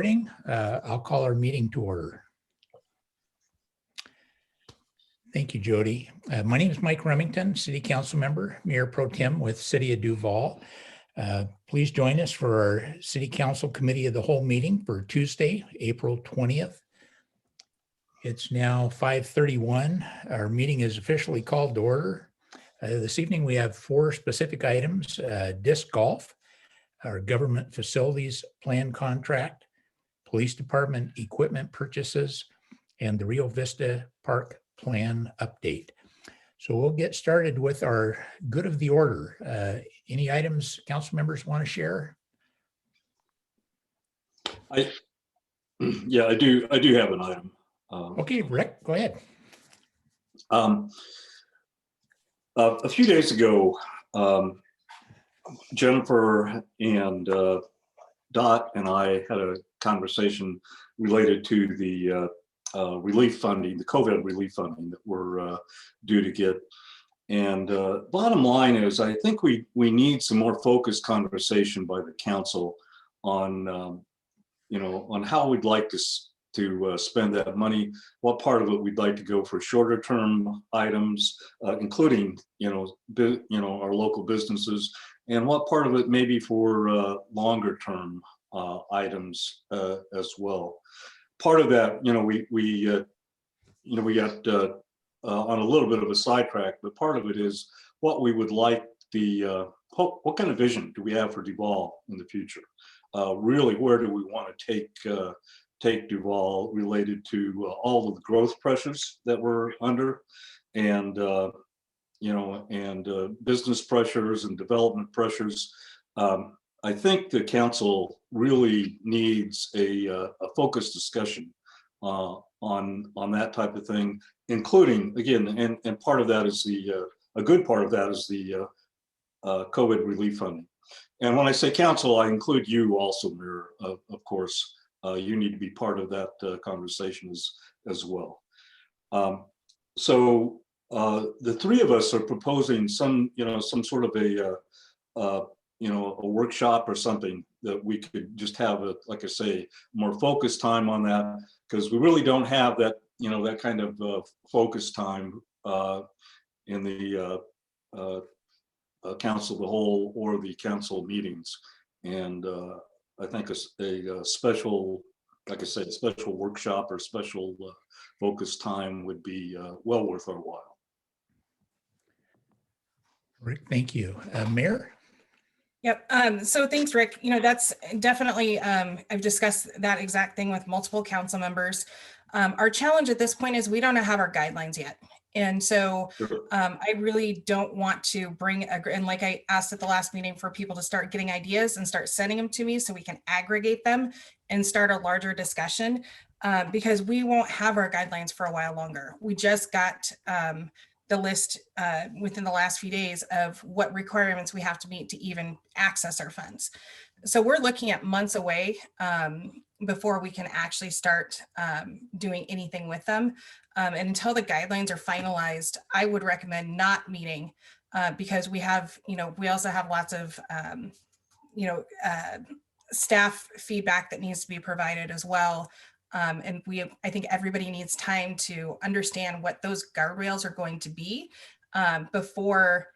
Morning. I'll call our meeting to order. Thank you, Jody. My name is Mike Remington, City Council Member, Mayor Pro Tem with City of Duval. Please join us for our City Council Committee of the Whole meeting for Tuesday, April 20th. It's now 5:31. Our meeting is officially called to order. This evening we have four specific items: disc golf, our government facilities plan contract, police department equipment purchases, and the Rio Vista Park plan update. So we'll get started with our good of the order. Any items council members want to share? I do have an item. Okay, Rick, go ahead. A few days ago, Jennifer and Dot and I had a conversation related to the relief funding, the COVID relief funding that we're due to get. And bottom line is, I think we need some more focused conversation by the council on, on how we'd like to spend that money, what part of it we'd like to go for shorter term items, including, our local businesses, and what part of it maybe for longer term items as well. Part of that, we got on a little bit of a sidetrack, but part of it is what we would like what kind of vision do we have for Duval in the future? Really, where do we want to take Duval related to all of the growth pressures that we're under, and business pressures and development pressures. I think the council really needs a focused discussion on that type of thing, including, again, and part of that is a good part of that is the COVID relief funding. And when I say council, I include you also, Mayor, of course. You need to be part of that conversation as well. So the three of us are proposing some sort of a workshop or something that we could just have like I say, more focused time on that, because we really don't have that, that kind of focus time in the council of the whole or the council meetings. And I think a special, like I said, special workshop or special focus time would be well worth our while. Rick, thank you. Mayor? Yep. So thanks, Rick. That's definitely, I've discussed that exact thing with multiple council members. Our challenge at this point is we don't have our guidelines yet. And so I really don't want to bring, and like I asked at the last meeting, for people to start getting ideas and start sending them to me so we can aggregate them and start a larger discussion, because we won't have our guidelines for a while longer. We just got the list within the last few days of what requirements we have to meet to even access our funds. So we're looking at months away before we can actually start doing anything with them. And until the guidelines are finalized, I would recommend not meeting because we have, we also have lots of, staff feedback that needs to be provided as well. And I think everybody needs time to understand what those guardrails are going to be before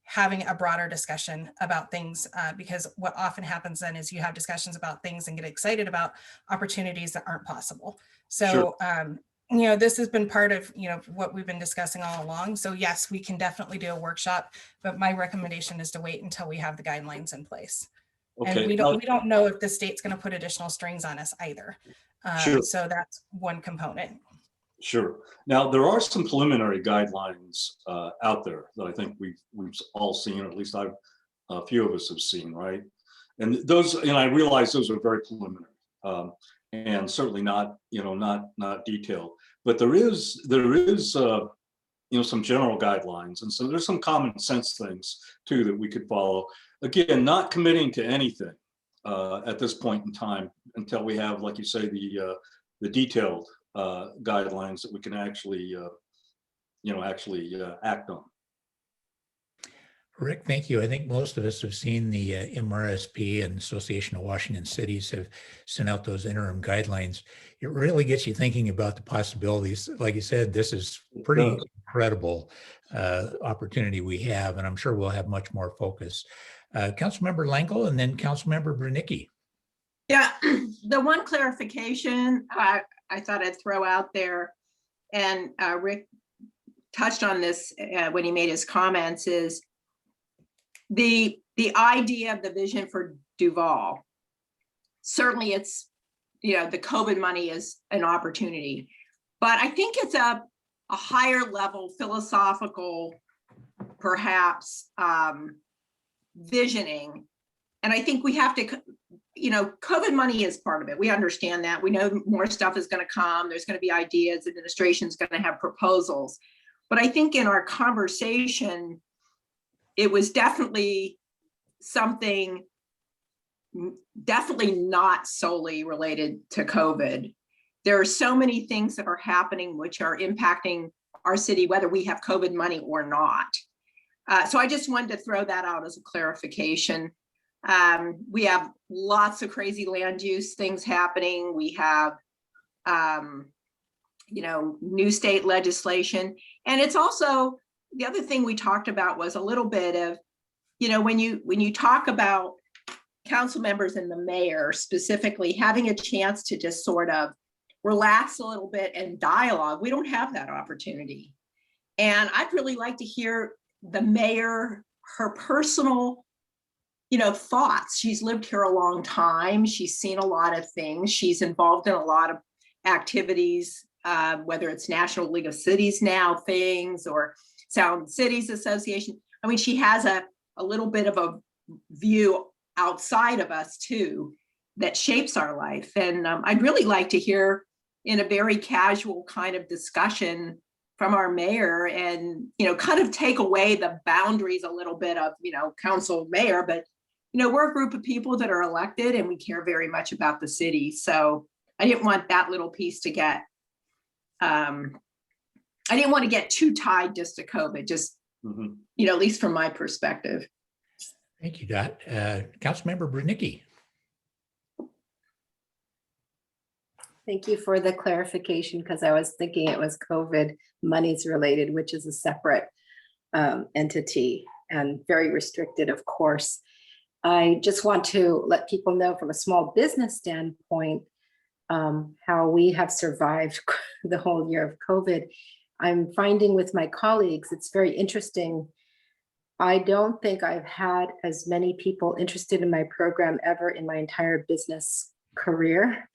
having a broader discussion about things, because what often happens then is you have discussions about things and get excited about opportunities that aren't possible. So, sure. This has been part of, what we've been discussing all along. So yes, we can definitely do a workshop, but my recommendation is to wait until we have the guidelines in place. Okay. And we don't know if the state's going to put additional strings on us either. Sure. So that's one component. Sure. Now there are some preliminary guidelines out there that I think we've all seen, or at least a few of us have seen, right? And those, I realize those are very preliminary and certainly not, not detailed. But there is some general guidelines, and so there's some common sense things too that we could follow. Again, not committing to anything at this point in time until we have, like you say, the detailed guidelines that we can actually act on. Rick, thank you. I think most of us have seen the MRSP and Association of Washington Cities have sent out those interim guidelines. It really gets you thinking about the possibilities. Like you said, this is pretty does. incredible opportunity we have, and I'm sure we'll have much more focus. Councilmember Langel and then Councilmember Bernicki. Yeah, the one clarification I thought I'd throw out there, and Rick touched on this when he made his comments, is the idea of the vision for Duval. Certainly it's, the COVID money is an opportunity, but I think it's a higher level philosophical, perhaps, visioning. And I think we have to, COVID money is part of it. We understand that. We know more stuff is going to come. There's going to be ideas. Administration's going to have proposals. But I think in our conversation, it was definitely something, definitely not solely related to COVID. There are so many things that are happening which are impacting our city, whether we have COVID money or not. So I just wanted to throw that out as a clarification. We have lots of crazy land use things happening. We have, new state legislation. And it's also, the other thing we talked about was a little bit of, when you talk about council members and the mayor specifically having a chance to just sort of relax a little bit and dialogue, we don't have that opportunity. And I'd really like to hear the mayor, her personal, thoughts. She's lived here a long time. She's seen a lot of things. She's involved in a lot of activities, whether it's National League of Cities now things or Sound Cities Association. I mean, she has a little bit of a view outside of us too that shapes our life. And I'd really like to hear in a very casual kind of discussion from our mayor and, kind of take away the boundaries a little bit of, council mayor, but, we're a group of people that are elected and we care very much about the city. So I didn't want that little piece to get, I didn't want to get too tied just to COVID, just, at least from my perspective. Thank you, Dot. Councilmember Bernicki. Thank you for the clarification, because I was thinking it was COVID monies related, which is a separate entity and very restricted, of course. I just want to let people know from a small business standpoint how we have survived the whole year of COVID. I'm finding with my colleagues, it's very interesting. I don't think I've had as many people interested in my program ever in my entire business career,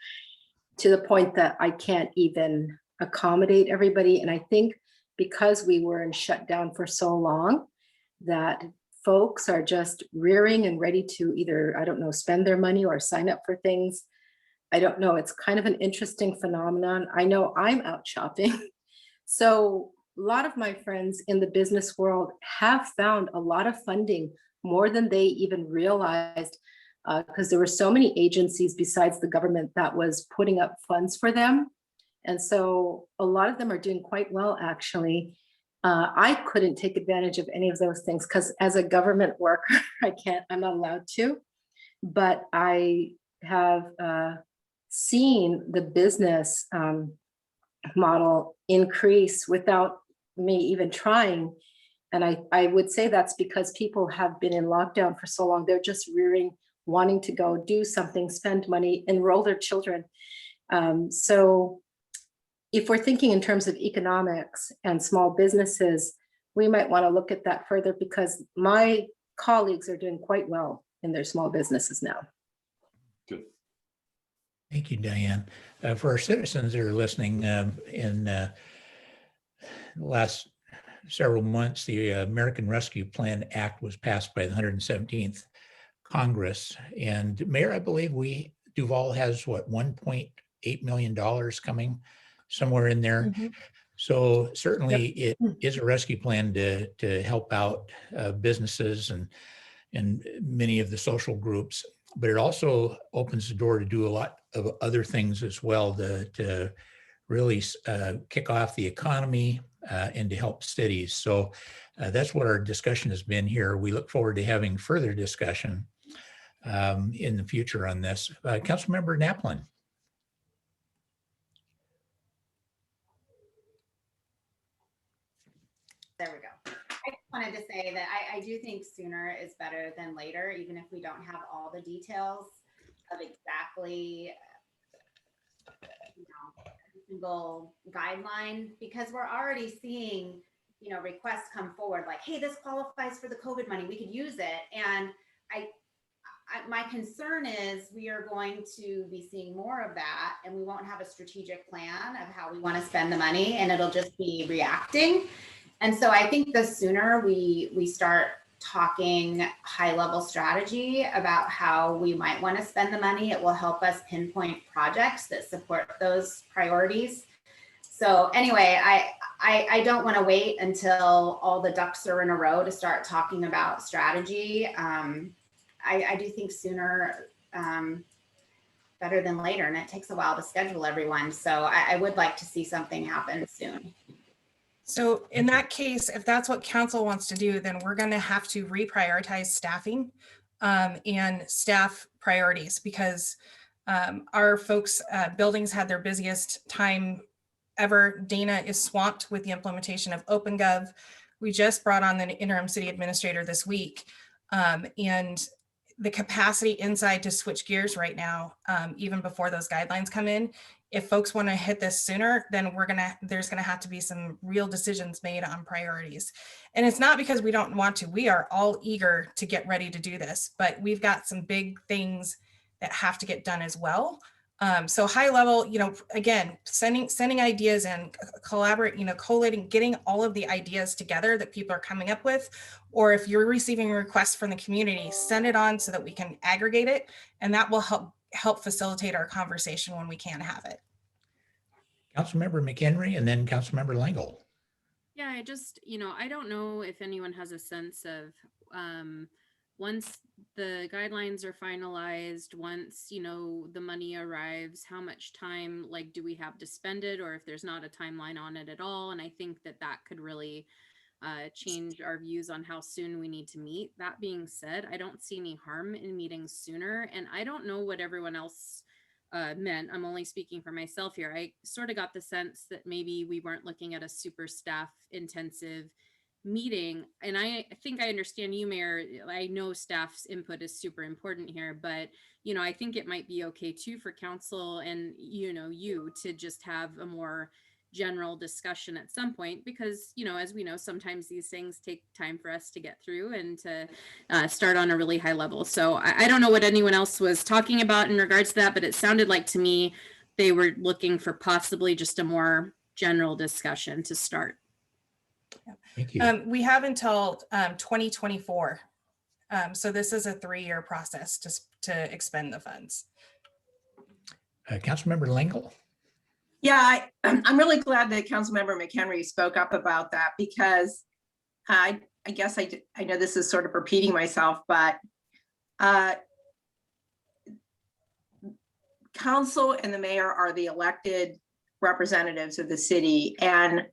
to the point that I can't even accommodate everybody. And I think because we were in shutdown for so long, that folks are just rearing and ready to either, I don't know, spend their money or sign up for things. I don't know, it's kind of an interesting phenomenon. I know I'm out shopping. So a lot of my friends in the business world have found a lot of funding, more than they even realized, because there were so many agencies besides the government that was putting up funds for them. And so a lot of them are doing quite well, actually. I couldn't take advantage of any of those things because as a government worker, I'm not allowed to, but I have seen the business model increase without me even trying. And I would say that's because people have been in lockdown for so long, they're just rearing, wanting to go do something, spend money, enroll their children. So if we're thinking in terms of economics and small businesses, we might want to look at that further, because my colleagues are doing quite well in their small businesses now. Good. Thank you, Diane. For our citizens that are listening, in the last several months, the American Rescue Plan Act was passed by the 117th Congress. And Mayor, I believe Duval has what, $1.8 million coming somewhere in there. So certainly it is a rescue plan to help out businesses and many of the social groups, but it also opens the door to do a lot of other things as well to really kick off the economy and to help cities. So that's what our discussion has been here. We look forward to having further discussion in the future on this. Councilmember Naplin. There we go. I just wanted to say that I do think sooner is better than later, even if we don't have all the details of exactly every single guideline, because we're already seeing, requests come forward like, hey, this qualifies for the COVID money, we could use it. And my concern is we are going to be seeing more of that, and we won't have a strategic plan of how we want to spend the money, and it'll just be reacting. And so I think the sooner we start talking high level strategy about how we might want to spend the money, it will help us pinpoint projects that support those priorities. So anyway, I don't want to wait until all the ducks are in a row to start talking about strategy. I do think sooner better than later, and it takes a while to schedule everyone. So I would like to see something happen soon. So in that case, if that's what council wants to do, then we're going to have to reprioritize staffing and staff priorities, because our folks' buildings had their busiest time ever. Dana is swamped with the implementation of OpenGov. We just brought on the interim city administrator this week, and the capacity inside to switch gears right now, even before those guidelines come in. If folks want to hit this sooner, then there's gonna have to be some real decisions made on priorities. And it's not because we don't want to. We are all eager to get ready to do this, but we've got some big things that have to get done as well. So high level, again, sending ideas and collating, getting all of the ideas together that people are coming up with, or if you're receiving requests from the community, send it on so that we can aggregate it, and that will help facilitate our conversation when we can have it. Councilmember McHenry and then Councilmember Langle. Yeah, I don't know if anyone has a sense of once the guidelines are finalized, once, the money arrives, how much time do we have to spend it, or if there's not a timeline on it at all. And I think that could really change our views on how soon we need to meet. That being said, I don't see any harm in meeting sooner, and I don't know what everyone else meant. I'm only speaking for myself here. I sort of got the sense that maybe we weren't looking at a super staff intensive meeting. And I think I understand you, Mayor. I know staff's input is super important here, but I think it might be okay too for council and you to just have a more general discussion at some point, because as we know, sometimes these things take time for us to get through and to start on a really high level. So I don't know what anyone else was talking about in regards to that, but it sounded like to me they were looking for possibly just a more general discussion to start. Thank you. We have until 2024. So this is a 3-year process to expend the funds. Councilmember Langle. Yeah, I'm really glad that Councilmember McHenry spoke up about that, because I guess I know this is sort of repeating myself, but council and the mayor are the elected representatives of the city, and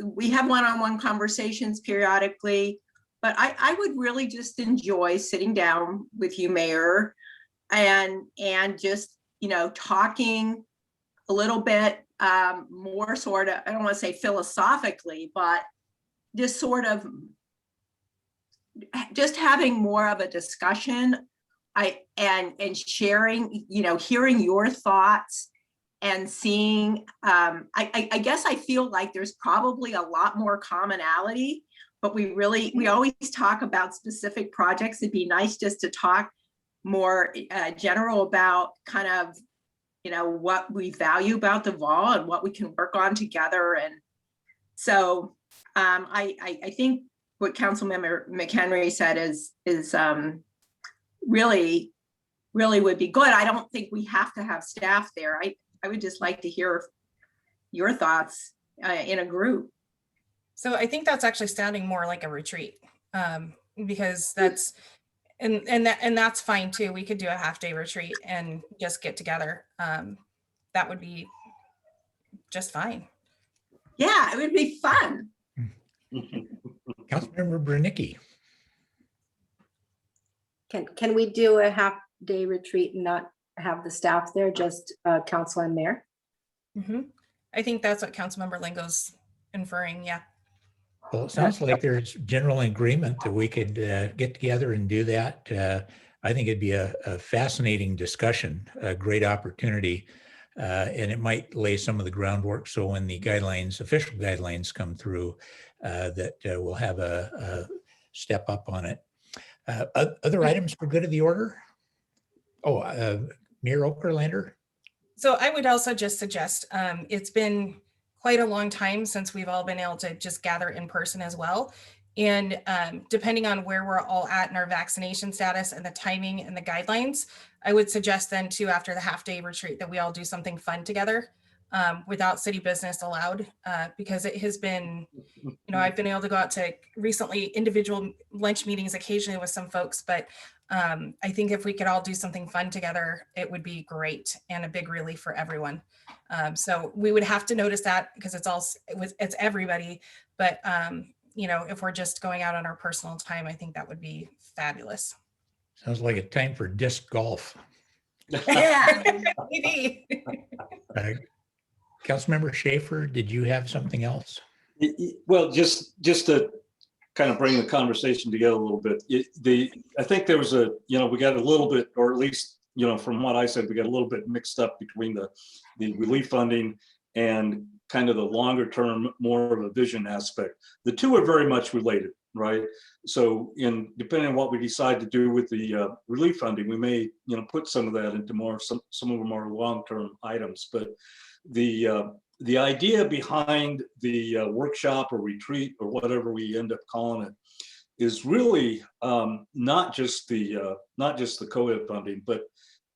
we have one-on-one conversations periodically, but I would really just enjoy sitting down with you, Mayor, and just talking a little bit more sort of, I don't want to say philosophically, but just sort of just having more of a discussion and sharing, hearing your thoughts and seeing, I guess I feel like there's probably a lot more commonality, but we always talk about specific projects. It'd be nice just to talk more general about kind of, what we value about Duval and what we can work on together. And so I think what Councilmember McHenry said is really would be good. I don't think we have to have staff there. I would just like to hear your thoughts in a group. So I think that's actually sounding more like a retreat, because that's, and that's fine too. We could do a half-day retreat and just get together. that would be just fine. Yeah, it would be fun. Councilmember Branicki. Can we do a half-day retreat and not have the staff there, just council and mayor? I think that's what Councilmember Lingo's inferring. Yeah. Well, it sounds like there's general agreement that we could get together and do that. I think it'd be a fascinating discussion, a great opportunity, and it might lay some of the groundwork. So when the guidelines, official guidelines come through, that we'll have a step up on it. Other items for good of the order? Oh, Mayor Okerlander? So I would also just suggest, it's been quite a long time since we've all been able to just gather in person as well. And depending on where we're all at in our vaccination status and the timing and the guidelines, I would suggest then too, after the half-day retreat, that we all do something fun together without city business allowed, because it has been, I've been able to go out to recently individual lunch meetings occasionally with some folks, but I think if we could all do something fun together, it would be great and a big relief for everyone. So we would have to notice that because it's everybody, but if we're just going out on our personal time, I think that would be fabulous. Sounds like a time for disc golf. Yeah, maybe. Councilmember Schaefer, did you have something else? Well, just to kind of bring the conversation together a little bit, I think there was we got a little bit, or at least, from what I said, we got a little bit mixed up between the relief funding and kind of the longer term, more of a vision aspect. The two are very much related, right? So depending on what we decide to do with the relief funding, we may, put some of that into some of the more long-term items. But the idea behind the workshop or retreat or whatever we end up calling it is really not just the COVID funding, but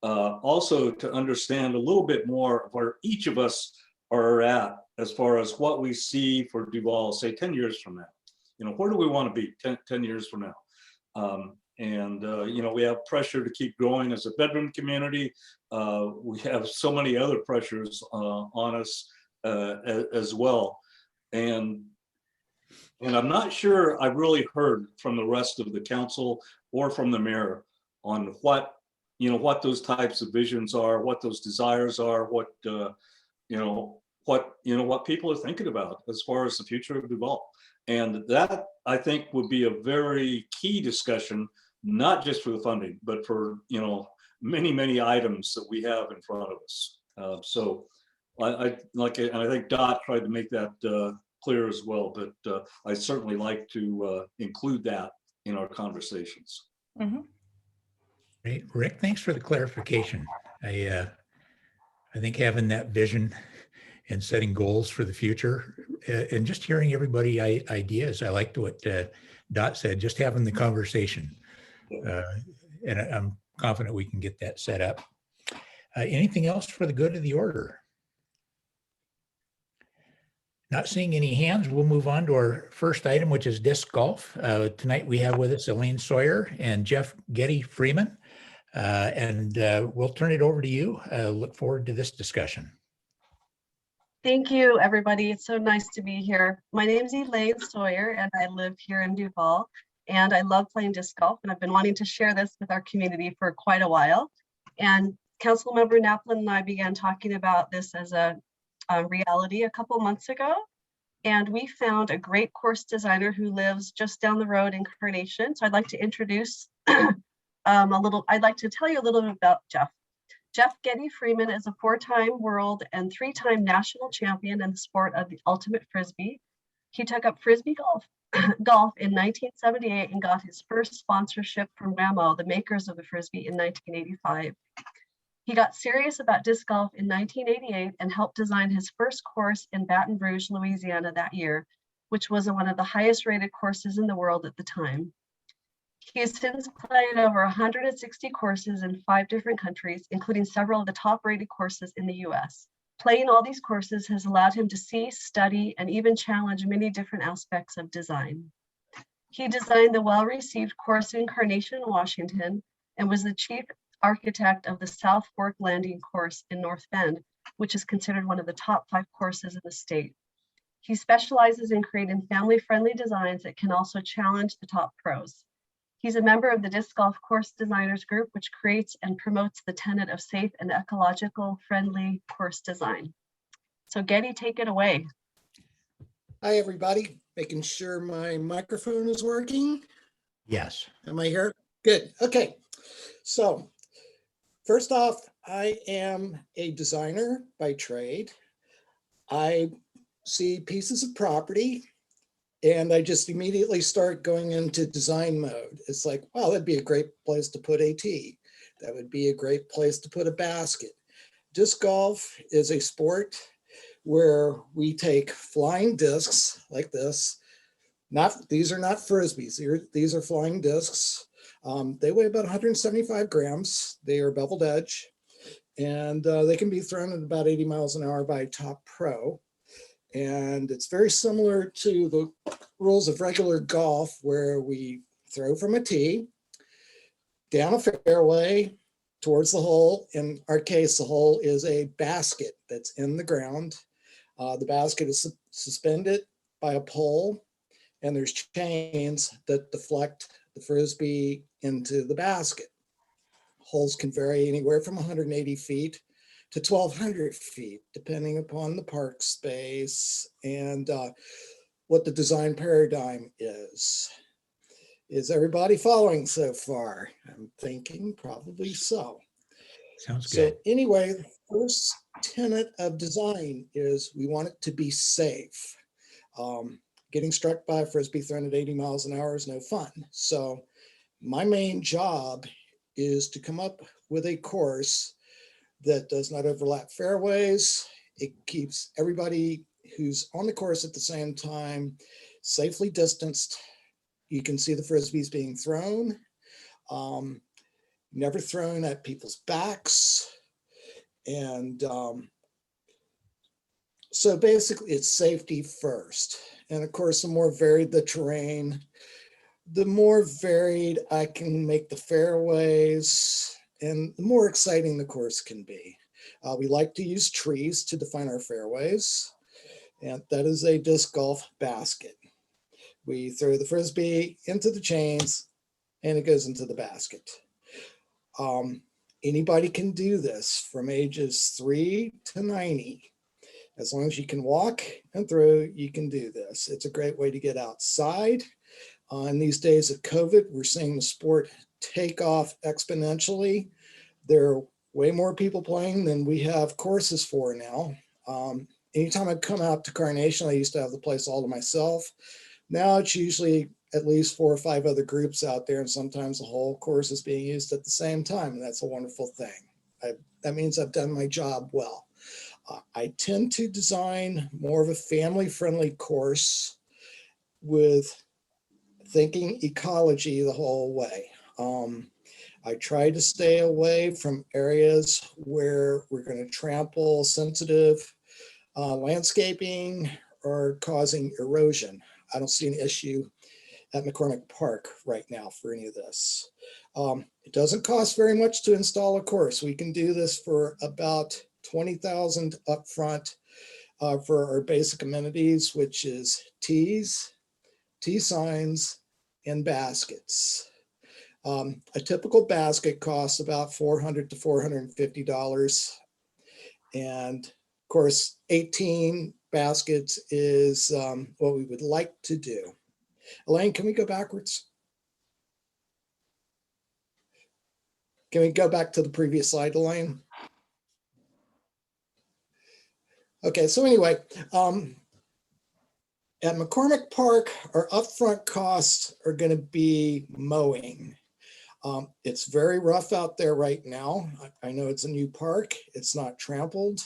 also to understand a little bit more of where each of us are at as far as what we see for Duval, say 10 years from now. Where do we want to be 10 years from now? We have pressure to keep growing as a bedroom community. We have so many other pressures on us as well. And I'm not sure I've really heard from the rest of the council or from the mayor on what those types of visions are, what those desires are, what people are thinking about as far as the future of Duval. And that, I think, would be a very key discussion, not just for the funding, but for, many, many items that we have in front of us. So I think Dot tried to make that clear as well, but I certainly like to include that in our conversations. Mm-hmm. Great. Rick, thanks for the clarification. I think having that vision and setting goals for the future and just hearing everybody ideas. I liked what Dot said, just having the conversation. And I'm confident we can get that set up. Anything else for the good of the order? Not seeing any hands, we'll move on to our first item, which is disc golf. Tonight we have with us Elaine Sawyer and Jeff Getty Freeman. And we'll turn it over to you. Look forward to this discussion. Thank you, everybody. It's so nice to be here. My name is Elaine Sawyer, and I live here in Duval, and I love playing disc golf, and I've been wanting to share this with our community for quite a while. And Councilmember Naplin and I began talking about this as a reality a couple months ago, and we found a great course designer who lives just down the road in Carnation. So I'd like to introduce I'd like to tell you a little bit about Jeff. Jeff Getty Freeman is a 4-time world and 3-time national champion in the sport of the ultimate Frisbee. He took up Frisbee golf in 1978 and got his first sponsorship from Whammo, the makers of the Frisbee, in 1985. He got serious about disc golf in 1988 and helped design his first course in Baton Rouge, Louisiana that year, which was one of the highest rated courses in the world at the time. He has since played over 160 courses in 5 different countries, including several of the top-rated courses in the US. Playing all these courses has allowed him to see, study, and even challenge many different aspects of design. He designed the well-received course in Carnation, Washington, and was the chief architect of the South Fork Landing course in North Bend, which is considered one of the top 5 courses in the state. He specializes in creating family-friendly designs that can also challenge the top pros. He's a member of the Disc Golf Course Designers Group, which creates and promotes the tenet of safe and ecological friendly course design. So Getty, take it away. Hi, everybody. Making sure my microphone is working. Yes. Am I here? Good. Okay. So first off, I am a designer by trade. I see pieces of property and I just immediately start going into design mode. It's like, wow, that'd be a great place to put a tee. That would be a great place to put a basket. Disc golf is a sport where we take flying discs like this. These are not Frisbees, these are flying discs. They weigh about 175 grams. They are beveled edge and they can be thrown at about 80 miles an hour by a top pro. And it's very similar to the rules of regular golf where we throw from a tee, down a fairway, towards the hole. In our case, the hole is a basket that's in the ground. The basket is suspended by a pole and there's chains that deflect the Frisbee into the basket. Holes can vary anywhere from 180 feet to 1,200 feet, depending upon the park space and what the design paradigm is. Is everybody following so far? I'm thinking probably so. Sounds So good. anyway, the first tenet of design is we want it to be safe. Getting struck by a Frisbee thrown at 80 miles an hour is no fun. So my main job is to come up with a course that does not overlap fairways. It keeps everybody who's on the course at the same time safely distanced. You can see the Frisbees being thrown, never thrown at people's backs. And so basically it's safety first. And of course, the more varied the terrain, the more varied I can make the fairways and the more exciting the course can be. We like to use trees to define our fairways. And that is a disc golf basket. We throw the Frisbee into the chains and it goes into the basket. Anybody can do this from ages 3 to 90. As long as you can walk and throw, you can do this. It's a great way to get outside. In these days of COVID, we're seeing the sport take off exponentially. There are way more people playing than we have courses for now. Anytime I come out to Carnation, I used to have the place all to myself. Now it's usually at least 4 or 5 other groups out there, and sometimes the whole course is being used at the same time, and that's a wonderful thing. That means I've done my job well. I tend to design more of a family-friendly course with thinking ecology the whole way. I try to stay away from areas where we're going to trample sensitive landscaping or causing erosion. I don't see an issue at McCormick Park right now for any of this. It doesn't cost very much to install a course. We can do this for about $20,000 upfront for our basic amenities, which is tees, tee signs, and baskets. A typical basket costs about $400 to $450. And of course, 18 baskets is what we would like to do. Elaine, can we go backwards? Can we go back to the previous slide, Elaine? Okay, so anyway, at McCormick Park, our upfront costs are going to be mowing. It's very rough out there right now. I know it's a new park. It's not trampled.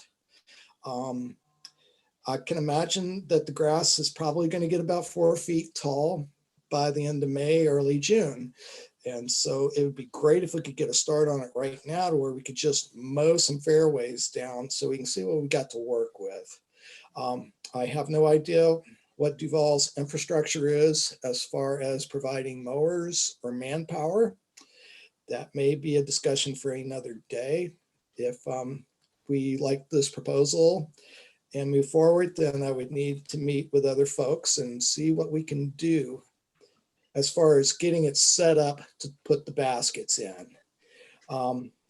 I can imagine that the grass is probably going to get about 4 feet tall by the end of May, early June. And so it would be great if we could get a start on it right now to where we could just mow some fairways down so we can see what we got to work with. I have no idea what Duval's infrastructure is as far as providing mowers or manpower. That may be a discussion for another day. If we like this proposal and move forward, then I would need to meet with other folks and see what we can do as far as getting it set up to put the baskets in.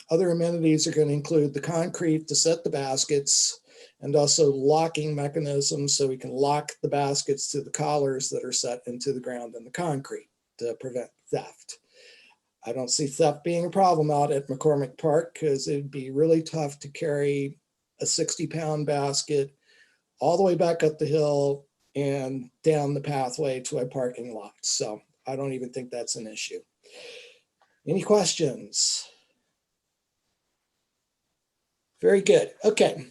Other amenities are going to include the concrete to set the baskets and also locking mechanisms so we can lock the baskets to the collars that are set into the ground in the concrete to prevent theft. I don't see theft being a problem out at McCormick Park because it'd be really tough to carry a 60-pound basket all the way back up the hill and down the pathway to a parking lot. So I don't even think that's an issue. Any questions? Very good. Okay.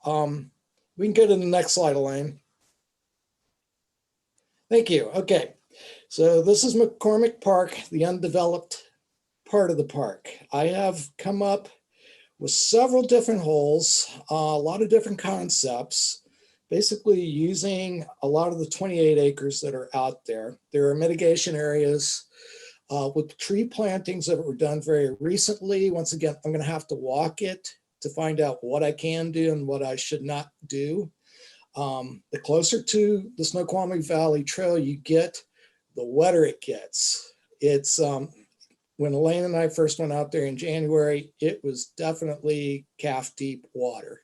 We can go to the next slide, Elaine. Thank you. Okay. So this is McCormick Park, the undeveloped part of the park. I have come up with several different holes, a lot of different concepts, basically using a lot of the 28 acres that are out there. There are mitigation areas with tree plantings that were done very recently. Once again, I'm going to have to walk it to find out what I can do and what I should not do. The closer to the Snoqualmie Valley Trail you get, the wetter it gets. It's when Elaine and I first went out there in January, it was definitely calf deep water.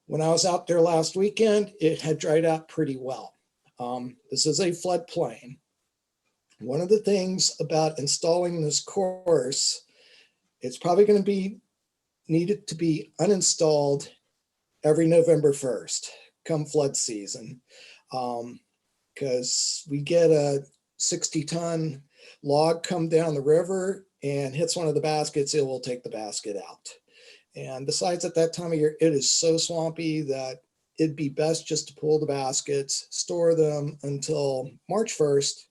When I was out there last weekend, it had dried out pretty well. This is a floodplain. One of the things about installing this course, it's probably going to be needed to be uninstalled every November 1st, come flood season, because we get a 60-ton log come down the river and hits one of the baskets, it will take the basket out. And besides, at that time of year, it is so swampy that it'd be best just to pull the baskets, store them until March 1st,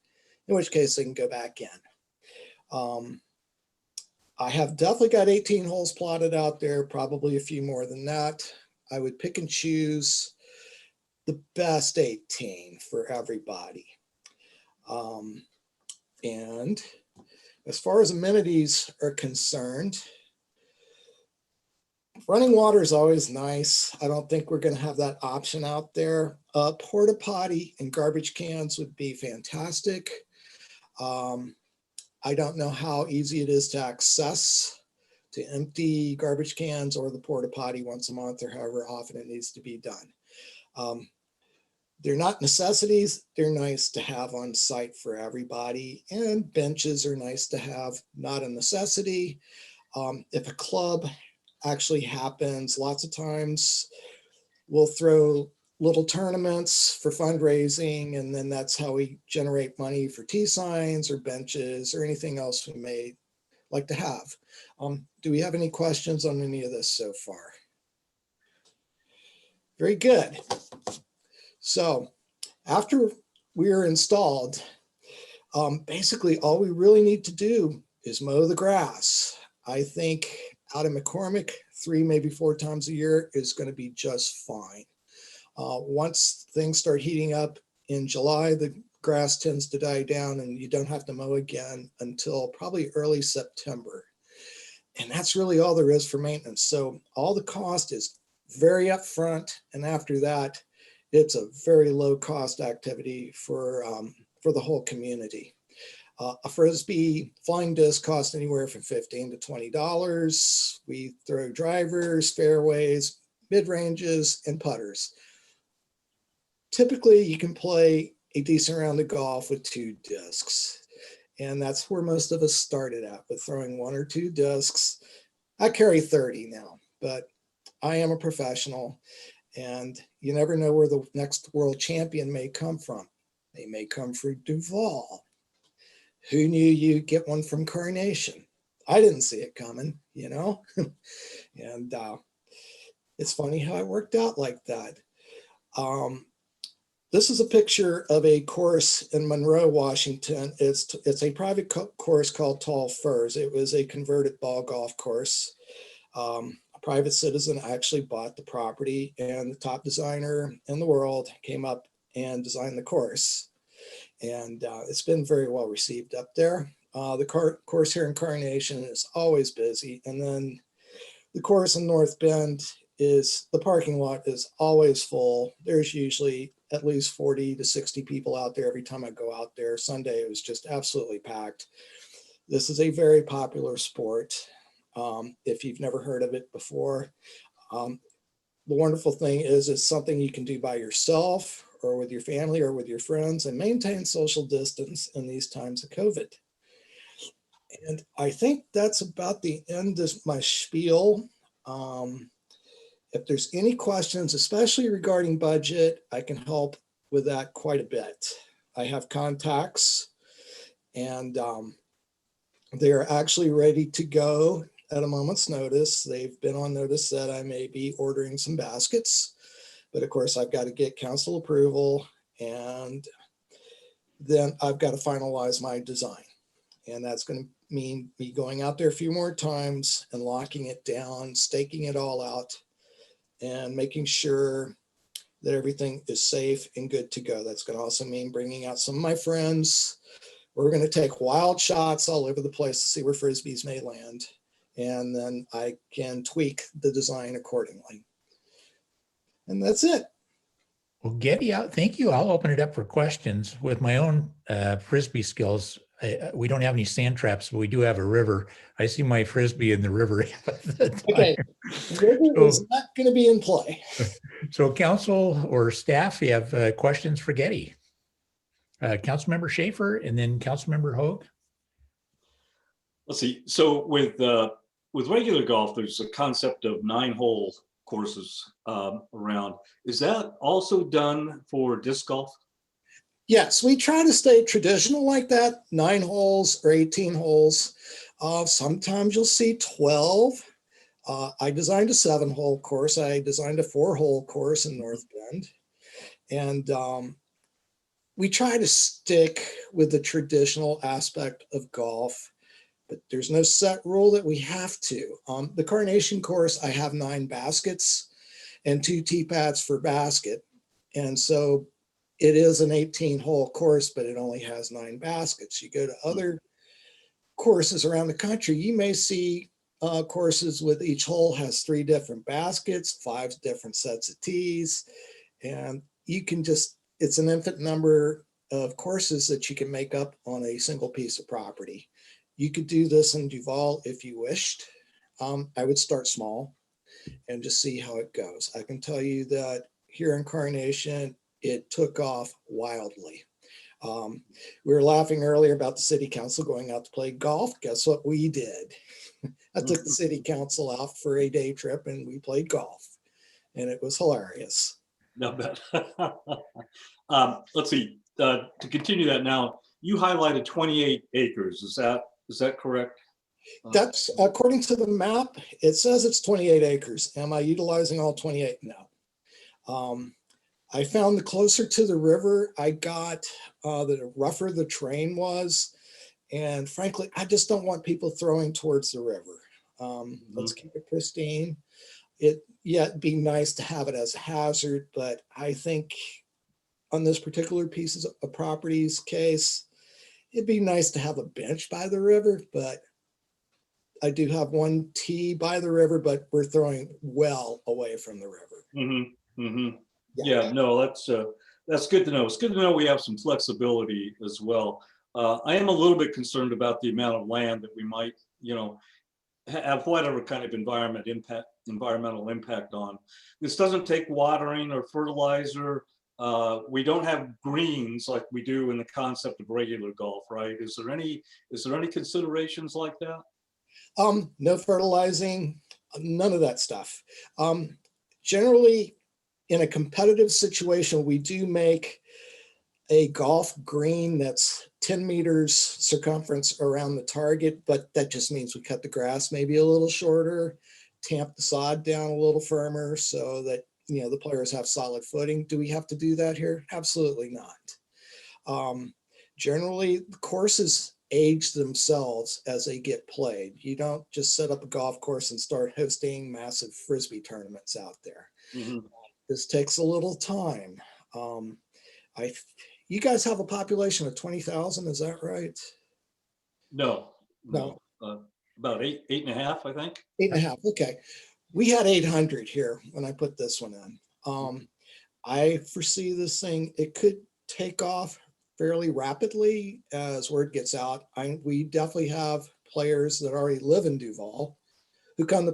in which case they can go back in. I have definitely got 18 holes plotted out there, probably a few more than that. I would pick and choose the best 18 for everybody. And as far as amenities are concerned, running water is always nice. I don't think we're going to have that option out there. Porta potty and garbage cans would be fantastic. I don't know how easy it is to access to empty garbage cans or the porta potty once a month or however often it needs to be done. They're not necessities. They're nice to have on site for everybody, and benches are nice to have, not a necessity. If a club actually happens, lots of times we'll throw little tournaments for fundraising, and then that's how we generate money for tea signs or benches or anything else we may like to have. Do we have any questions on any of this so far? Very good. So after we are installed, basically all we really need to do is mow the grass. I think out of McCormick, 3, maybe 4 times a year is going to be just fine. Once things start heating up in July, the grass tends to die down and you don't have to mow again until probably early September. And that's really all there is for maintenance. So all the cost is very upfront. And after that, it's a very low cost activity for the whole community. A Frisbee flying disc costs anywhere from $15 to $20. We throw drivers, fairways, mid-ranges, and putters. Typically, you can play a decent round of golf with 2 discs. And that's where most of us started at, with throwing 1 or 2 discs. I carry 30 now, but I am a professional. And you never know where the next world champion may come from. They may come from Duval. Who knew you'd get one from Carnation? I didn't see it coming, you know? And it's funny how it worked out like that. This is a picture of a course in Monroe, Washington. It's a private course called Tall Firs. It was a converted ball golf course. A private citizen actually bought the property, and the top designer in the world came up and designed the course. And it's been very well received up there. The course here in Carnation is always busy. And then The course in North Bend is, the parking lot is always full. There's usually at least 40 to 60 people out there every time I go out there. Sunday, it was just absolutely packed. This is a very popular sport. If you've never heard of it before, the wonderful thing is it's something you can do by yourself or with your family or with your friends and maintain social distance in these times of COVID. And I think that's about the end of my spiel. If there's any questions, especially regarding budget, I can help with that quite a bit. I have contacts and they're actually ready to go at a moment's notice. They've been on notice that I may be ordering some baskets, but of course I've got to get council approval and then I've got to finalize my design. And that's going to mean me going out there a few more times and locking it down, staking it all out and making sure that everything is safe and good to go. That's going to also mean bringing out some of my friends. We're going to take wild shots all over the place to see where Frisbees may land. And then I can tweak the design accordingly. And that's it. Well, Getty, thank you. I'll open it up for questions. With my own Frisbee skills, we don't have any sand traps, but we do have a river. I see my Frisbee in the river. Okay, river is not going to be in play. So council or staff, you have questions for Getty? Councilmember Schaefer and then Councilmember Hoag. Let's see. So with regular golf, there's a concept of 9-hole courses around. Is that also done for disc golf? Yes, we try to stay traditional like that, 9 holes or 18 holes. Sometimes you'll see 12. I designed a 7-hole course. I designed a 4-hole course in North Bend. And we try to stick with the traditional aspect of golf, but there's no set rule that we have to. The Carnation course, I have 9 baskets and 2 tee pads for basket. And so it is an 18-hole course, but it only has 9 baskets. You go to other courses around the country, you may see courses with each hole has 3 different baskets, 5 different sets of tees, and you can just, it's an infinite number of courses that you can make up on a single piece of property. You could do this in Duval if you wished. I would start small and just see how it goes. I can tell you that here in Carnation, it took off wildly. We were laughing earlier about the city council going out to play golf. Guess what we did? I took the city council out for a day trip and we played golf and it was hilarious. Not bad. Let's see, to continue that now, you highlighted 28 acres. Is that correct? That's according to the map. It says it's 28 acres. Am I utilizing all 28? No. I found the closer to the river I got, the rougher the terrain was. And frankly, I just don't want people throwing towards the river. Let's keep it pristine. It'd be nice to have it as a hazard, but I think on this particular piece of property's case, it'd be nice to have a bench by the river, but I do have 1 tee by the river, but we're throwing well away from the river. Yeah, no, that's good to know. It's good to know we have some flexibility as well. I am a little bit concerned about the amount of land that we might, have whatever kind of environmental impact on. This doesn't take watering or fertilizer. We don't have greens like we do in the concept of regular golf, right? Is there any considerations like that? No fertilizing, none of that stuff. Generally, in a competitive situation, we do make a golf green that's 10 meters circumference around the target, but that just means we cut the grass maybe a little shorter, tamp the sod down a little firmer so that, the players have solid footing. Do we have to do that here? Absolutely not. Generally, the courses age themselves as they get played. You don't just set up a golf course and start hosting massive Frisbee tournaments out there. This takes a little time. You guys have a population of 20,000, is that right? No. About 8.5, I think. 8.5, okay. We had 800 here when I put this one in. I foresee this thing, it could take off fairly rapidly as word gets out. We definitely have players that already live in Duval who come to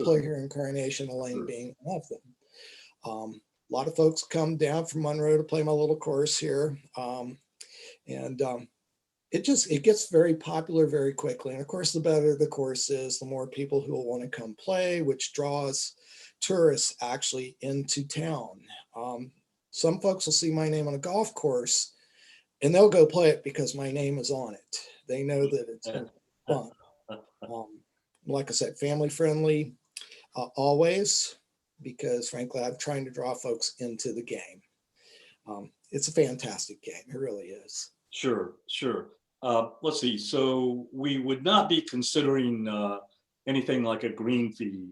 play here in Coronation, Elaine being one of them. A lot of folks come down from Monroe to play my little course here. It gets very popular very quickly. And of course, the better the course is, the more people who will want to come play, which draws tourists actually into town. Some folks will see my name on a golf course and they'll go play it because my name is on it. They know that it's fun. Like I said, family friendly always, because frankly, I'm trying to draw folks into the game. It's a fantastic game. It really is. Sure. Let's see. So we would not be considering anything like a green fee.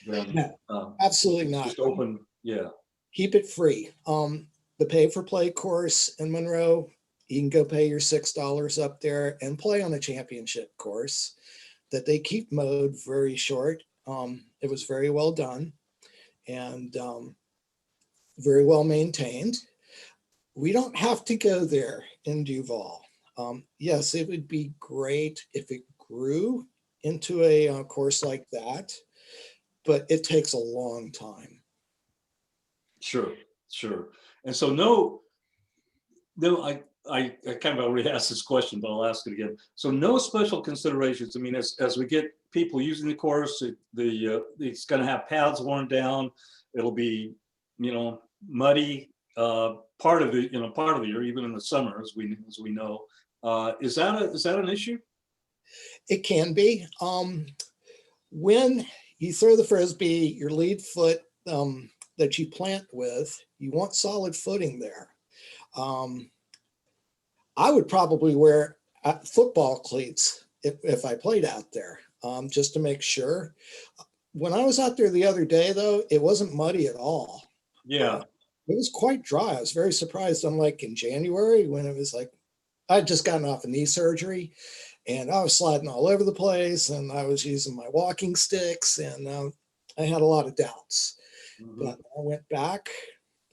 Then, no, absolutely not. Just open, yeah. Keep it free. The pay for play course in Monroe, you can go pay your $6 up there and play on a championship course that they keep mode very short. It was very well done and very well maintained. We don't have to go there in Duval. Yes, it would be great if it grew into a course like that, but it takes a long time. Sure. And so I kind of already asked this question, but I'll ask it again. So no special considerations. I mean, as we get people using the course, it's going to have paths worn down. It'll be, muddy part of the year, even in the summer, as we know. Is that an issue? It can be. When you throw the Frisbee, your lead foot that you plant with, you want solid footing there. I would probably wear football cleats if I played out there, just to make sure. When I was out there the other day, though, it wasn't muddy at all. Yeah. It was quite dry. I was very surprised. Unlike in January, when it was like, I'd just gotten off a knee surgery and I was sliding all over the place and I was using my walking sticks and I had a lot of doubts. Mm-hmm. But I went back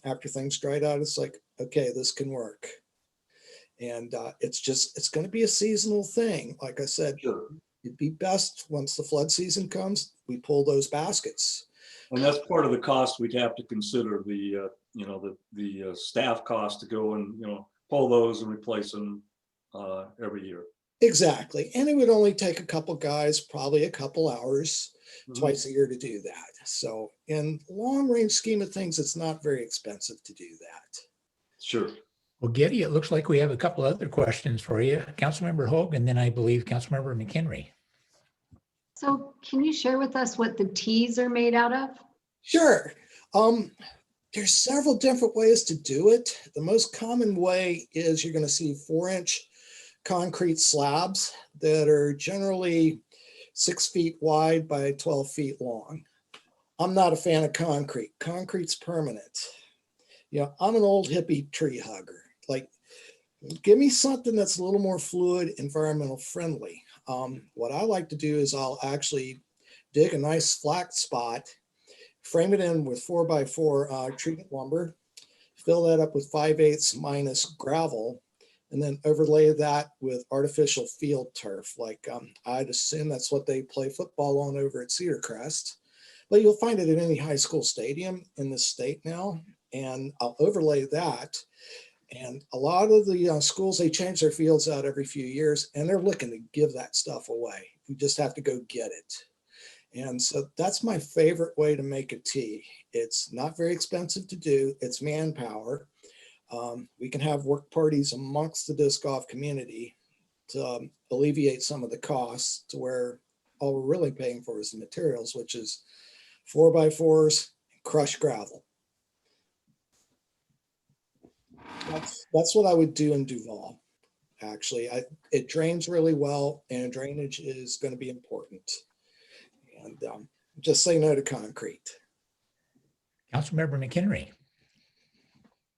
after things dried out. It's like, okay, this can work. And it's going to be a seasonal thing. Like I said, sure. It'd be best once the flood season comes, we pull those baskets. And that's part of the cost we'd have to consider, the staff cost to go and, pull those and replace them every year. Exactly. And it would only take a couple guys, probably a couple hours, twice a year to do that. So in long range scheme of things, it's not very expensive to do that. Sure. Well, Getty, it looks like we have a couple other questions for you. Councilmember Hogue, and then I believe Councilmember McHenry. So can you share with us what the tees are made out of? Sure. There's several different ways to do it. The most common way is you're going to see 4-inch concrete slabs that are generally 6 feet wide by 12 feet long. I'm not a fan of concrete. Concrete's permanent. I'm an old hippie tree hugger. Like, give me something that's a little more fluid, environmental friendly. What I like to do is I'll actually dig a nice flat spot, frame it in with 4x4 treatment lumber, fill that up with 5/8 minus gravel, and then overlay that with artificial field turf. Like I'd assume that's what they play football on over at Cedar Crest, but you'll find it at any high school stadium in the state now. And I'll overlay that. And a lot of the schools, they change their fields out every few years and they're looking to give that stuff away. We just have to go get it. And so that's my favorite way to make a tee. It's not very expensive to do. It's manpower. We can have work parties amongst the disc golf community to alleviate some of the costs to where all we're really paying for is the materials, which is 4x4s, crushed gravel. That's what I would do in Duval. Actually, it drains really well and drainage is going to be important. And just say no to concrete. Councilmember McHenry.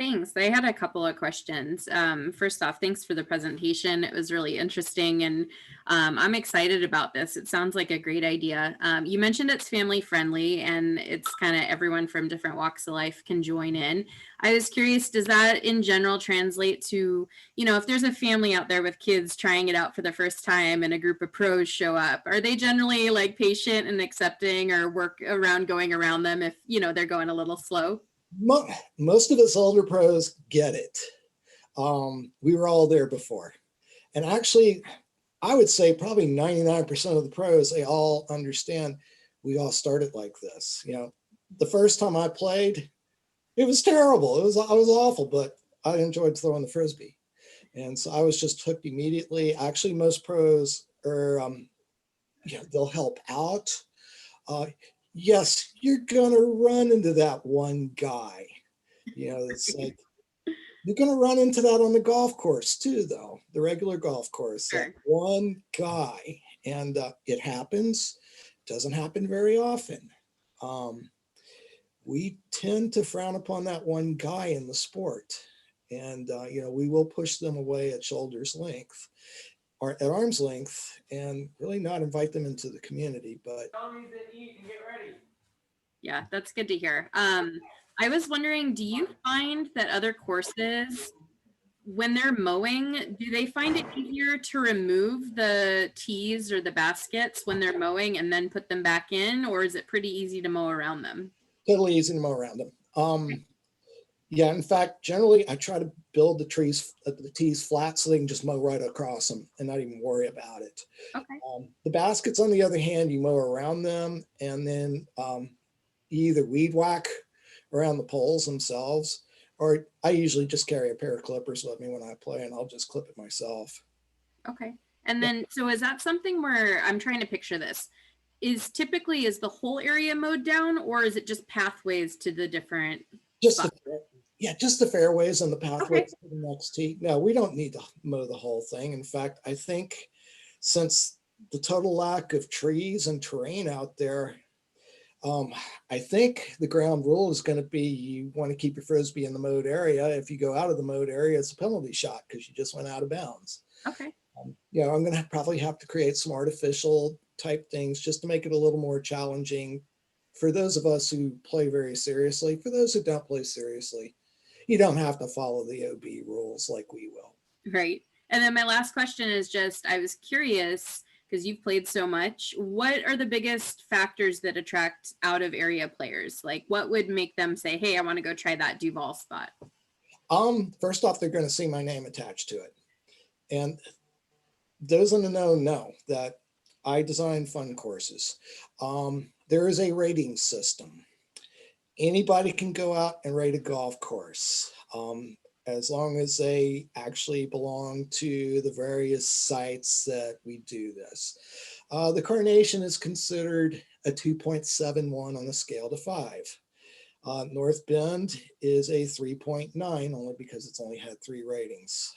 Thanks. I had a couple of questions. First off, thanks for the presentation. It was really interesting, and I'm excited about this. It sounds like a great idea. You mentioned it's family friendly, and it's kind of everyone from different walks of life can join in. I was curious, does that in general translate to, if there's a family out there with kids trying it out for the first time and a group of pros show up, are they generally like patient and accepting, or work around going around them if, they're going a little slow? Most of us older pros get it. We were all there before. And actually, I would say probably 99% of the pros, they all understand we all started like this. The first time I played, it was terrible. I was awful, but I enjoyed throwing the Frisbee. And so I was just hooked immediately. Actually, most pros are, they'll help out. Yes, you're gonna run into that one guy. It's like you're gonna run into that on the golf course too, though, the regular golf course. Sure. That one guy, and it happens. Doesn't happen very often. We tend to frown upon that one guy in the sport, and we will push them away at shoulder's length or at arm's length, and really not invite them into the community. But Yeah, that's good to hear. I was wondering, do you find that other courses, when they're mowing, do they find it easier to remove the tees or the baskets when they're mowing and then put them back in, or is it pretty easy to mow around them? totally easy to mow around them. Yeah, in fact, generally I try to build the tees flat so they can just mow right across them and not even worry about it. Okay. The baskets, on the other hand, you mow around them, and then you either weed whack around the poles themselves, or I usually just carry a pair of clippers with me when I play, and I'll just clip it myself. Okay. And then, so is that something where I'm trying to picture this? Is the whole area mowed down, or is it just pathways to the different? Just the fairways and the pathways to the next tee. No, we don't need to mow the whole thing. In fact, I think since the total lack of trees and terrain out there, I think the ground rule is going to be you want to keep your Frisbee in the mowed area. If you go out of the mowed area, it's a penalty shot because you just went out of bounds. Okay. I'm going to probably have to create some artificial type things just to make it a little more challenging for those of us who play very seriously. For those who don't play seriously, you don't have to follow the OB rules like we will. Right. And then my last question is just, I was curious, because you've played so much, what are the biggest factors that attract out of area players? Like what would make them say, hey, I want to go try that Duval spot? First off, they're going to see my name attached to it. And those in the know that I design fun courses. There is a rating system. Anybody can go out and rate a golf course, as long as they actually belong to the various sites that we do this. The Carnation is considered a 2.71 on a scale to 5. North Bend is a 3.9, only because it's only had 3 ratings.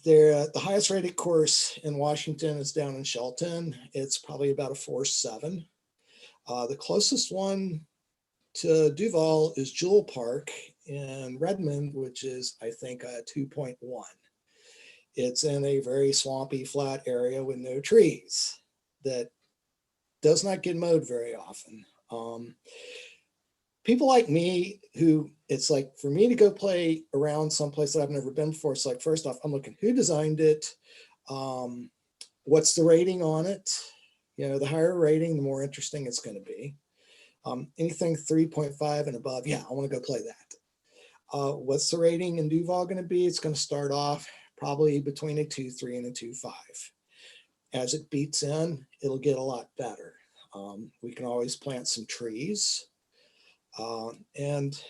The highest rated course in Washington is down in Shelton. It's probably about a 4.7. The closest one to Duval is Jewel Park in Redmond, which is, I think, a 2.1. It's in a very swampy, flat area with no trees that does not get mowed very often. People like me who, it's like for me to go play around someplace that I've never been before, it's like, first off, I'm looking who designed it, what's the rating on it. The higher rating, the more interesting it's going to be. Anything 3.5 and above, yeah, I want to go play that. What's the rating in Duval going to be? It's going to start off probably between a 2.3 and a 2.5. As it beats in, it'll get a lot better. We can always plant some trees, and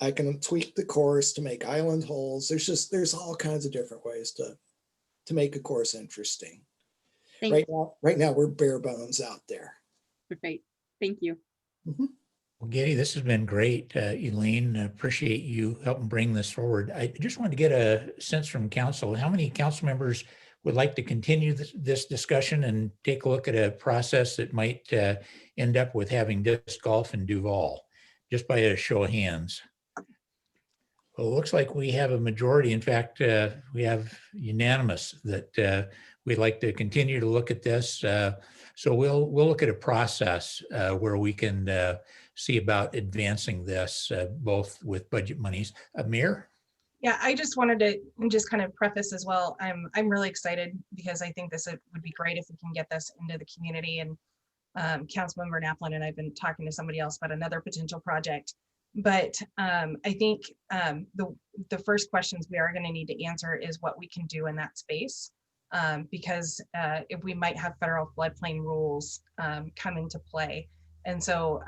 I can tweak the course to make island holes. There's all kinds of different ways to make a course interesting. Right now we're bare bones out there. Great. Thank you. Mm-hmm. Well, Getty, this has been great. Elaine, appreciate you helping bring this forward. I just wanted to get a sense from council. How many council members would like to continue this discussion and take a look at a process that might end up with having disc golf in Duval, just by a show of hands? Well, it looks like we have a majority. In fact, we have unanimous that we'd like to continue to look at this. So we'll look at a process where we can see about advancing this both with budget monies. Amir? Yeah, I just wanted to just kind of preface as well. I'm really excited because I think this would be great if we can get this into the community. And Councilmember Naplin and I've been talking to somebody else about another potential project. But I think the first questions we are going to need to answer is what we can do in that space, because if we might have federal floodplain rules come into play. And so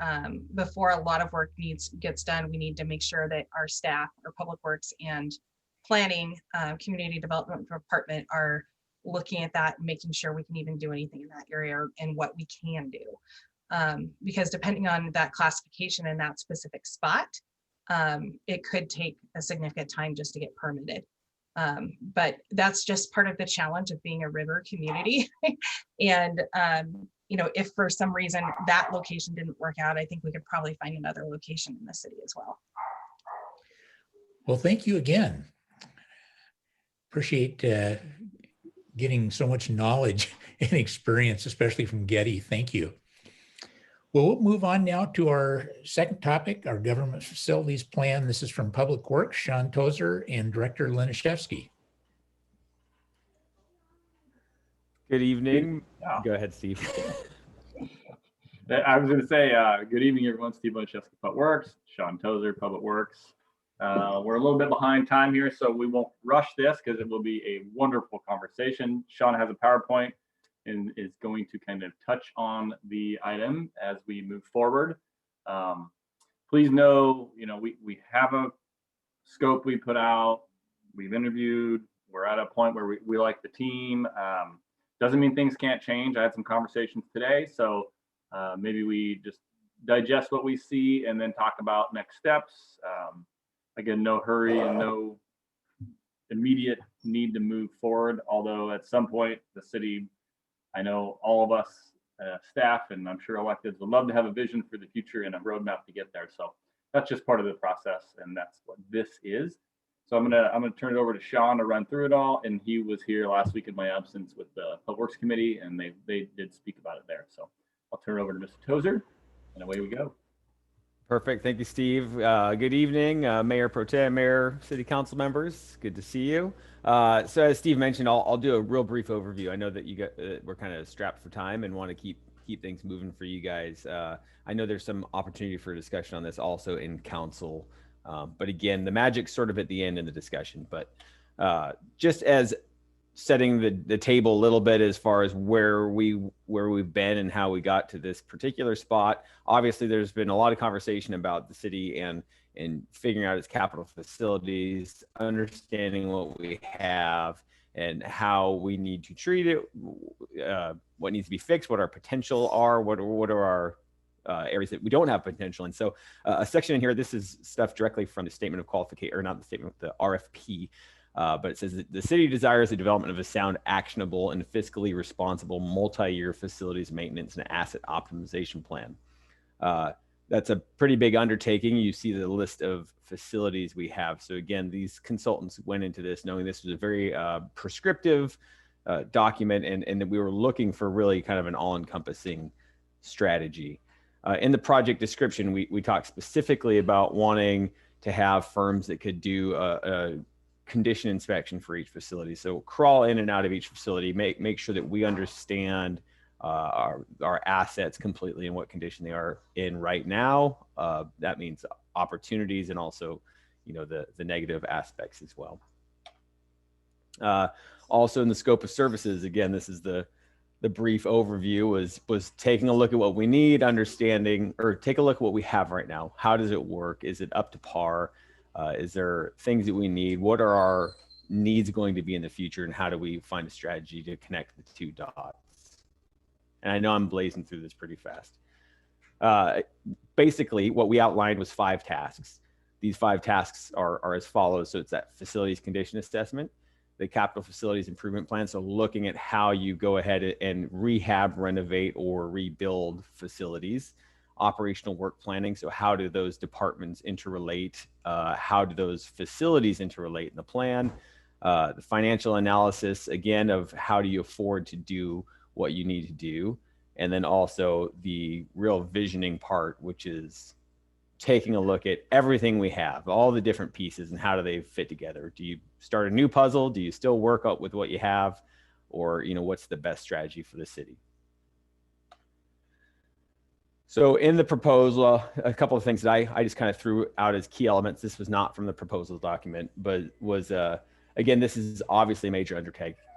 before a lot of work gets done, we need to make sure that our staff, our public works and planning, community development department are looking at that and making sure we can even do anything in that area and what we can do. Because depending on that classification in that specific spot, it could take a significant time just to get permitted. But that's just part of the challenge of being a river community. And you know, if for some reason that location didn't work out, I think we could probably find another location in the city as well. Well, thank you again. Appreciate getting so much knowledge and experience, especially from Getty. Thank you. Well, we'll move on now to our second topic, our government facilities plan. This is from Public Works, Sean Tozer and Director Liniszewski. Good evening. Go ahead, Steve. I was going to say, good evening, everyone. Steve Liniszewski, Public Works, Sean Tozer, Public Works. We're a little bit behind time here, so we won't rush this because it will be a wonderful conversation. Sean has a PowerPoint and is going to kind of touch on the item as we move forward. Please know, we have a scope we put out. We've interviewed. We're at a point where we like the team. Doesn't mean things can't change. I had some conversations today, so maybe we just digest what we see and then talk about next steps. Again, no hurry and no immediate need to move forward, although at some point the city, I know all of us staff and I'm sure electeds would love to have a vision for the future and a roadmap to get there. So that's just part of the process, and that's what this is. So I'm gonna turn it over to Sean to run through it all, and he was here last week in my absence with the Public Works Committee, and they did speak about it there. So I'll turn it over to Mr. Tozer, and away we go. Perfect. Thank you, Steve. Good evening, Mayor Pro Tem, Mayor, City Council members. Good to see you. So as Steve mentioned, I'll do a real brief overview. I know that we're kind of strapped for time and want to keep things moving for you guys. I know there's some opportunity for discussion on this also in council. But again, the magic's sort of at the end in the discussion. But just as setting the table a little bit as far as where we've been and how we got to this particular spot. Obviously, there's been a lot of conversation about the city and figuring out its capital facilities, understanding what we have and how we need to treat it, what needs to be fixed, what our potential are, what are our areas that we don't have potential. And so a section in here, this is stuff directly from the statement of qualification, or not the statement, the RFP. But it says that the city desires the development of a sound, actionable, and fiscally responsible multi-year facilities maintenance and asset optimization plan. That's a pretty big undertaking. You see the list of facilities we have. So again, these consultants went into this knowing this was a very prescriptive document, and that we were looking for really kind of an all-encompassing strategy. In the project description, we talked specifically about wanting to have firms that could do a condition inspection for each facility. So crawl in and out of each facility, make sure that we understand our assets completely and what condition they are in right now. That means opportunities and also, the negative aspects as well. Also in the scope of services, again, this is the brief overview was taking a look at what we need, understanding, or take a look at what we have right now. How does it work? Is it up to par? Is there things that we need? What are our needs going to be in the future? And how do we find a strategy to connect the two dots? And I know I'm blazing through this pretty fast. Basically, what we outlined was 5 tasks. These 5 tasks are as follows. So it's that facilities condition assessment, the capital facilities improvement plan. So looking at how you go ahead and rehab, renovate, or rebuild facilities. operational work planning. So how do those departments interrelate? How do those facilities interrelate in the plan? The financial analysis, again, of how do you afford to do what you need to do? And then also the real visioning part, which is taking a look at everything we have, all the different pieces, and how do they fit together? Do you start a new puzzle? Do you still work up with what you have? Or, what's the best strategy for the city? So in the proposal, a couple of things that I just kind of threw out as key elements. This was not from the proposal document, but was, again, this is obviously a major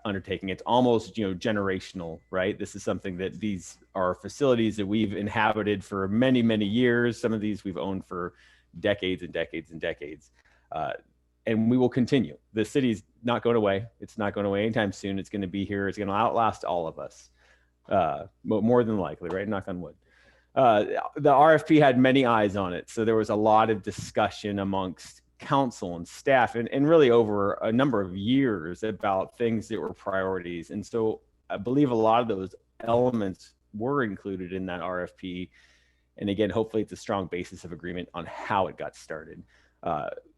undertaking. It's almost, generational, right? This is something that these are facilities that we've inhabited for many, many years. Some of these we've owned for decades and decades and decades. And we will continue. The city's not going away. It's not going away anytime soon. It's going to be here. It's going to outlast all of us, more than likely, right? Knock on wood. The RFP had many eyes on it. So there was a lot of discussion amongst council and staff and really over a number of years about things that were priorities. And so I believe a lot of those elements were included in that RFP. And again, hopefully it's a strong basis of agreement on how it got started.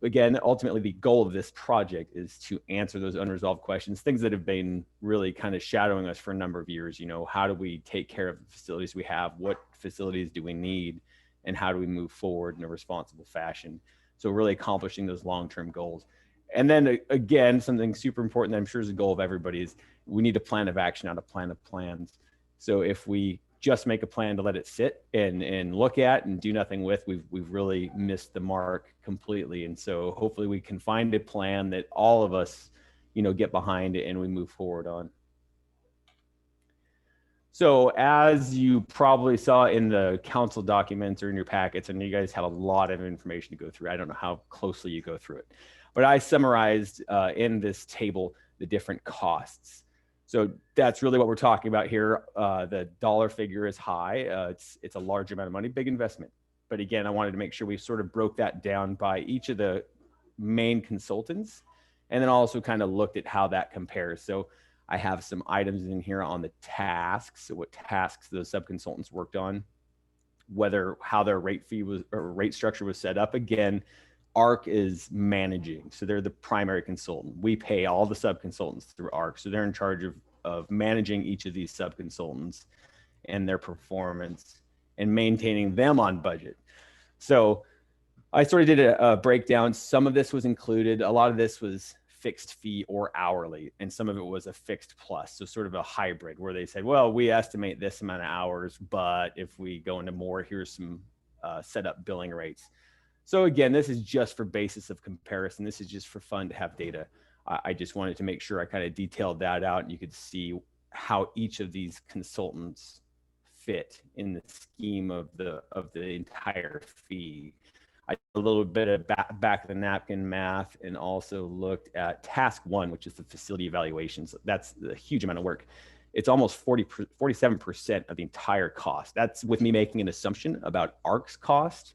Again, ultimately, the goal of this project is to answer those unresolved questions, things that have been really kind of shadowing us for a number of years. How do we take care of the facilities we have? What facilities do we need? And how do we move forward in a responsible fashion? So really accomplishing those long-term goals. And then again, something super important that I'm sure is a goal of everybody is we need a plan of action, not a plan of plans. So if we just make a plan to let it sit and look at and do nothing with, we've really missed the mark completely. And so hopefully we can find a plan that all of us, get behind it and we move forward on. So as you probably saw in the council documents or in your packets, and you guys have a lot of information to go through. I don't know how closely you go through it, but I summarized in this table the different costs. So that's really what we're talking about here. The dollar figure is high. It's a large amount of money, big investment. But again, I wanted to make sure we sort of broke that down by each of the main consultants, and then also kind of looked at how that compares. So I have some items in here on the tasks, so what tasks those sub-consultants worked on, how their rate fee was or rate structure was set up. Again, ARC is managing, so they're the primary consultant. We pay all the sub-consultants through ARC, so they're in charge of managing each of these sub-consultants and their performance and maintaining them on budget. So I sort of did a breakdown. Some of this was included. A lot of this was fixed fee or hourly, and some of it was a fixed plus. So sort of a hybrid where they said, well, we estimate this amount of hours, but if we go into more, here's some set up billing rates. So again, this is just for basis of comparison. This is just for fun to have data. I just wanted to make sure I kind of detailed that out and you could see how each of these consultants fit in the scheme of the entire fee. I did a little bit of back of the napkin math and also looked at task one, which is the facility evaluations. That's a huge amount of work. It's almost 47% of the entire cost. That's with me making an assumption about ARC's cost,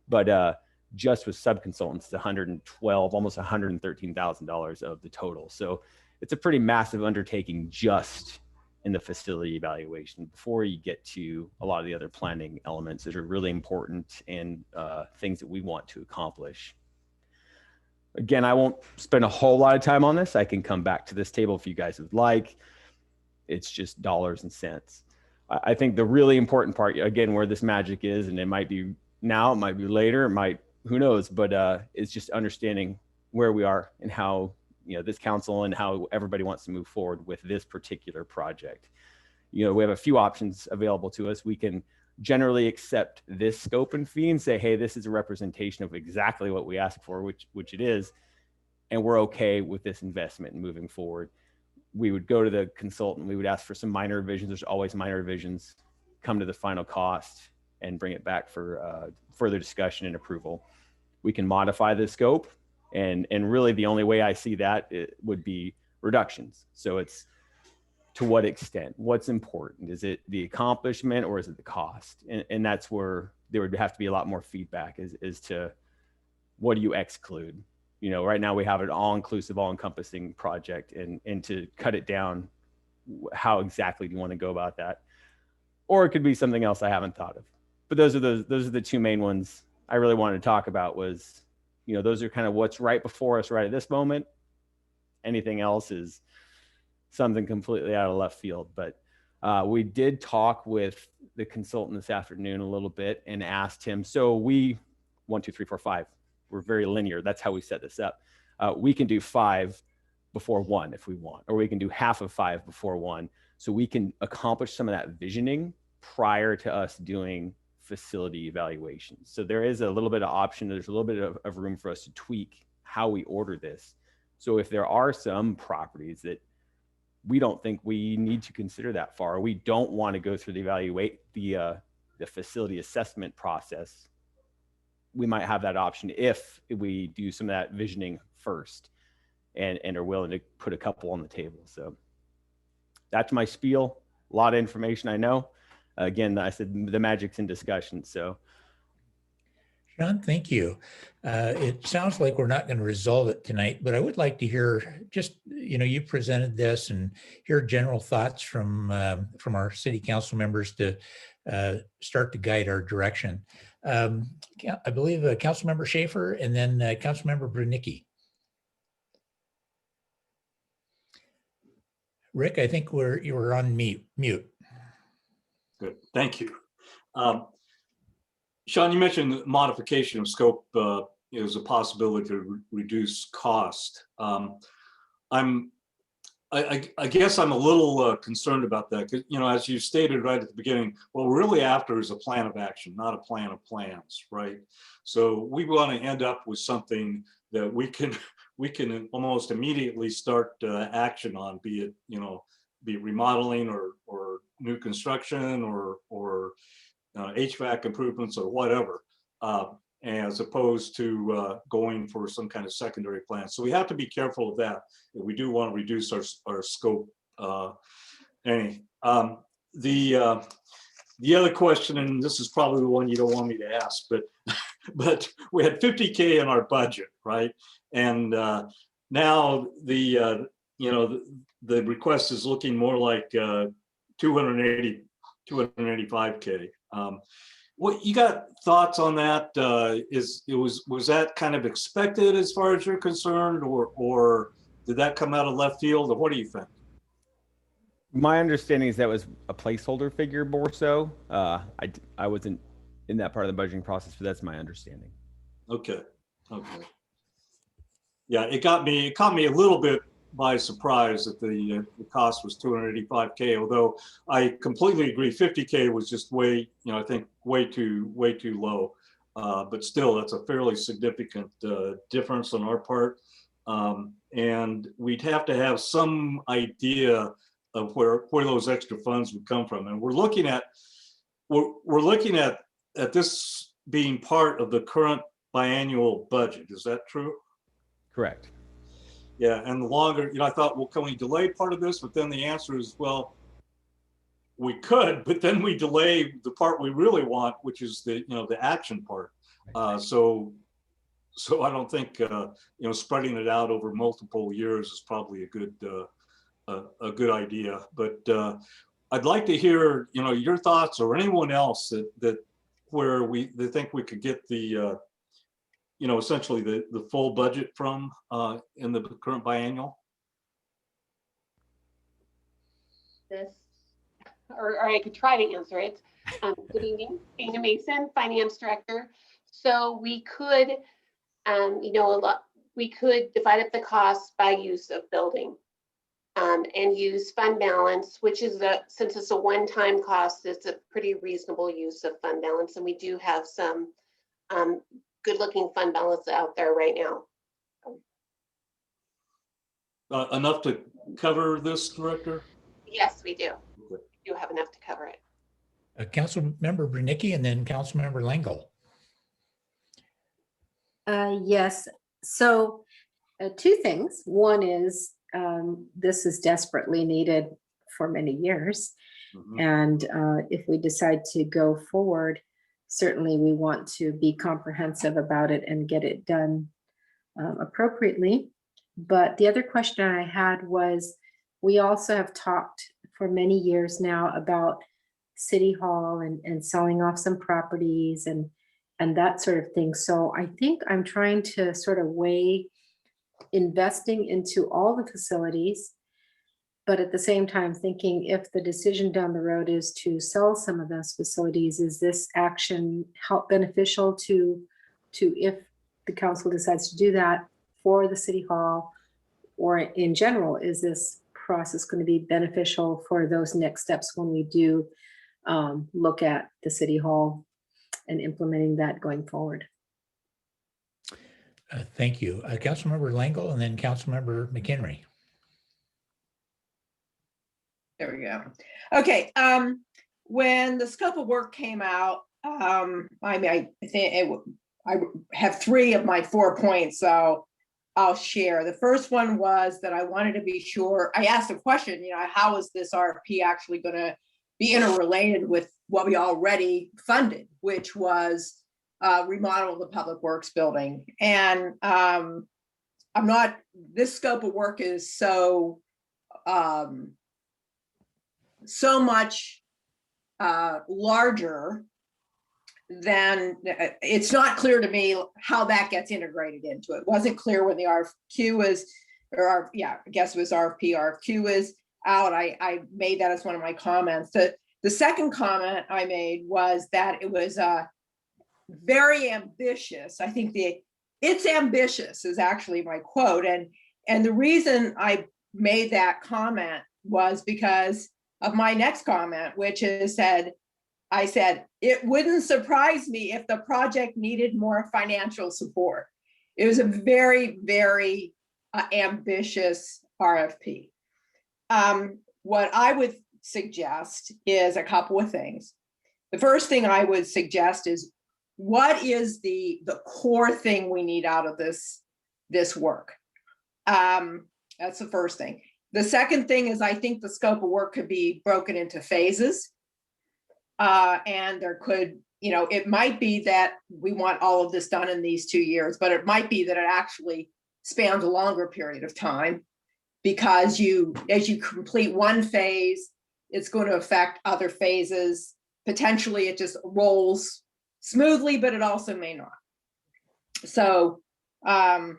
but just with sub-consultants, the $112, almost $113,000 of the total. So it's a pretty massive undertaking just in the facility evaluation before you get to a lot of the other planning elements that are really important and things that we want to accomplish. Again, I won't spend a whole lot of time on this. I can come back to this table if you guys would like. It's just dollars and cents. I think the really important part, again, where this magic is, and it might be now, it might be later, it might, who knows, but it's just understanding where we are and how, this council and how everybody wants to move forward with this particular project. We have a few options available to us. We can generally accept this scope and fee and say, hey, this is a representation of exactly what we asked for, which it is, and we're okay with this investment and moving forward. We would go to the consultant, we would ask for some minor revisions. There's always minor revisions, come to the final cost and bring it back for further discussion and approval. We can modify the scope. And really the only way I see that it would be reductions. So it's to what extent, what's important? Is it the accomplishment or is it the cost? And that's where there would have to be a lot more feedback as to what do you exclude? Right now we have an all-inclusive, all-encompassing project, and to cut it down, how exactly do you want to go about that? Or it could be something else I haven't thought of. but those are the two main ones I really wanted to talk about. Was, you know, those are kind of what's right before us right at this moment. Anything else is something completely out of left field. But we did talk with the consultant this afternoon a little bit and asked him, so we 1, 2, 3, 4, 5, we're very linear. That's how we set this up. We can do 5 before 1 if we want, or we can do half of 5 before 1. So we can accomplish some of that visioning prior to us doing facility evaluations. So there is a little bit of option. There's a little bit of room for us to tweak how we order this. So if there are some properties that we don't think we need to consider that far, we don't want to go through the facility assessment process, we might have that option if we do some of that visioning first and are willing to put a couple on the table. So that's my spiel. A lot of information, I know. Again, I said the magic's in discussion. So, Sean, thank you. It sounds like we're not going to resolve it tonight, but I would like to hear just, you know, you presented this and hear general thoughts from our city council members to start to guide our direction. I believe Councilmember Schaefer and then Councilmember Brunicki. Rick, I think you were on mute. Good, thank you. Sean, you mentioned modification of scope is a possibility to reduce cost. I guess I'm a little concerned about that because, you know, as you stated right at the beginning, what we're really after is a plan of action, not a plan of plans, right? So we want to end up with something that we can almost immediately start action on, be it remodeling or new construction or HVAC improvements or whatever, as opposed to going for some kind of secondary plan. So we have to be careful of that. We do want to reduce our scope. The other question, and this is probably the one you don't want me to ask, but we had $50K in our budget, right? And now the request is looking more like 285K. What you got thoughts on that? Was that kind of expected as far as you're concerned, or did that come out of left field, or what do you think? my understanding is that was a placeholder figure more so. I wasn't in that part of the budgeting process, but that's my understanding. Okay. Yeah, it caught me a little bit by surprise that the cost was 285K, although I completely agree 50K was just way, I think way too low. But still, that's a fairly significant difference on our part. And we'd have to have some idea of where those extra funds would come from. And we're looking at this being part of the current biannual budget. Is that true? Correct. Yeah, and the longer, I thought, well, can we delay part of this? But then the answer is, well, we could, but then we delay the part we really want, which is the action part. So I don't think spreading it out over multiple years is probably a good idea. But I'd like to hear your thoughts, or anyone else that they think we could get the essentially the full budget from in the current biannual. Or I could try to answer it. Good evening, Dana Mason, Finance Director. So we could, we could divide up the costs by use of building and use fund balance, which is since it's a one-time cost, it's a pretty reasonable use of fund balance. And we do have some good-looking fund balance out there right now. Enough to cover this, Director? Yes, we do. We do have enough to cover it. Councilmember Brunicki and then Councilmember Langle. Yes. So two things. One is this is desperately needed for many years. Mm-hmm. And if we decide to go forward, certainly we want to be comprehensive about it and get it done appropriately. But the other question I had was, we also have talked for many years now about City Hall and selling off some properties and that sort of thing. So I think I'm trying to sort of weigh investing into all the facilities, but at the same time thinking if the decision down the road is to sell some of those facilities, is this action beneficial to if the council decides to do that for the City Hall, or in general, is this process going to be beneficial for those next steps when we do look at the City Hall and implementing that going forward? Thank you. Councilmember Langle and then Councilmember McHenry. There we go. Okay, when the scope of work came out, I think I have 3 of my 4 points, so I'll share. The first one was that I wanted to be sure, I asked a question, how is this RFP actually going to be interrelated with what we already funded, which was remodel the Public Works building. And this scope of work is so much larger than, it's not clear to me how that gets integrated into it. It wasn't clear when the RFQ was, I guess it was RFQ was out. I made that as one of my comments. The second comment I made was that it was very ambitious. I think it's ambitious is actually my quote. And the reason I made that comment was because of my next comment, which is I said, it wouldn't surprise me if the project needed more financial support. It was a very, very ambitious RFP. What I would suggest is a couple of things. The first thing I would suggest is, what is the core thing we need out of this work? That's the first thing. The second thing is, I think the scope of work could be broken into phases. And there could, it might be that we want all of this done in these 2 years, but it might be that it actually spans a longer period of time, because as you complete one phase, it's going to affect other phases. Potentially it just rolls smoothly, but it also may not. So I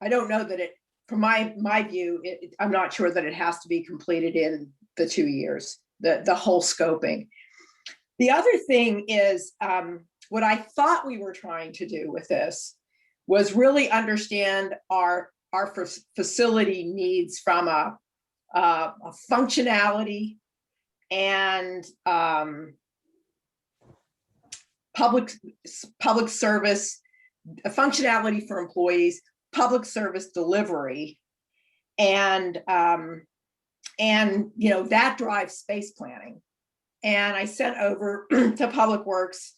don't know that it, from my view, I'm not sure that it has to be completed in the 2 years, the whole scoping. The other thing is, what I thought we were trying to do with this was really understand our facility needs from a functionality and public service, a functionality for employees, public service delivery, and that drives space planning. And I sent over to Public Works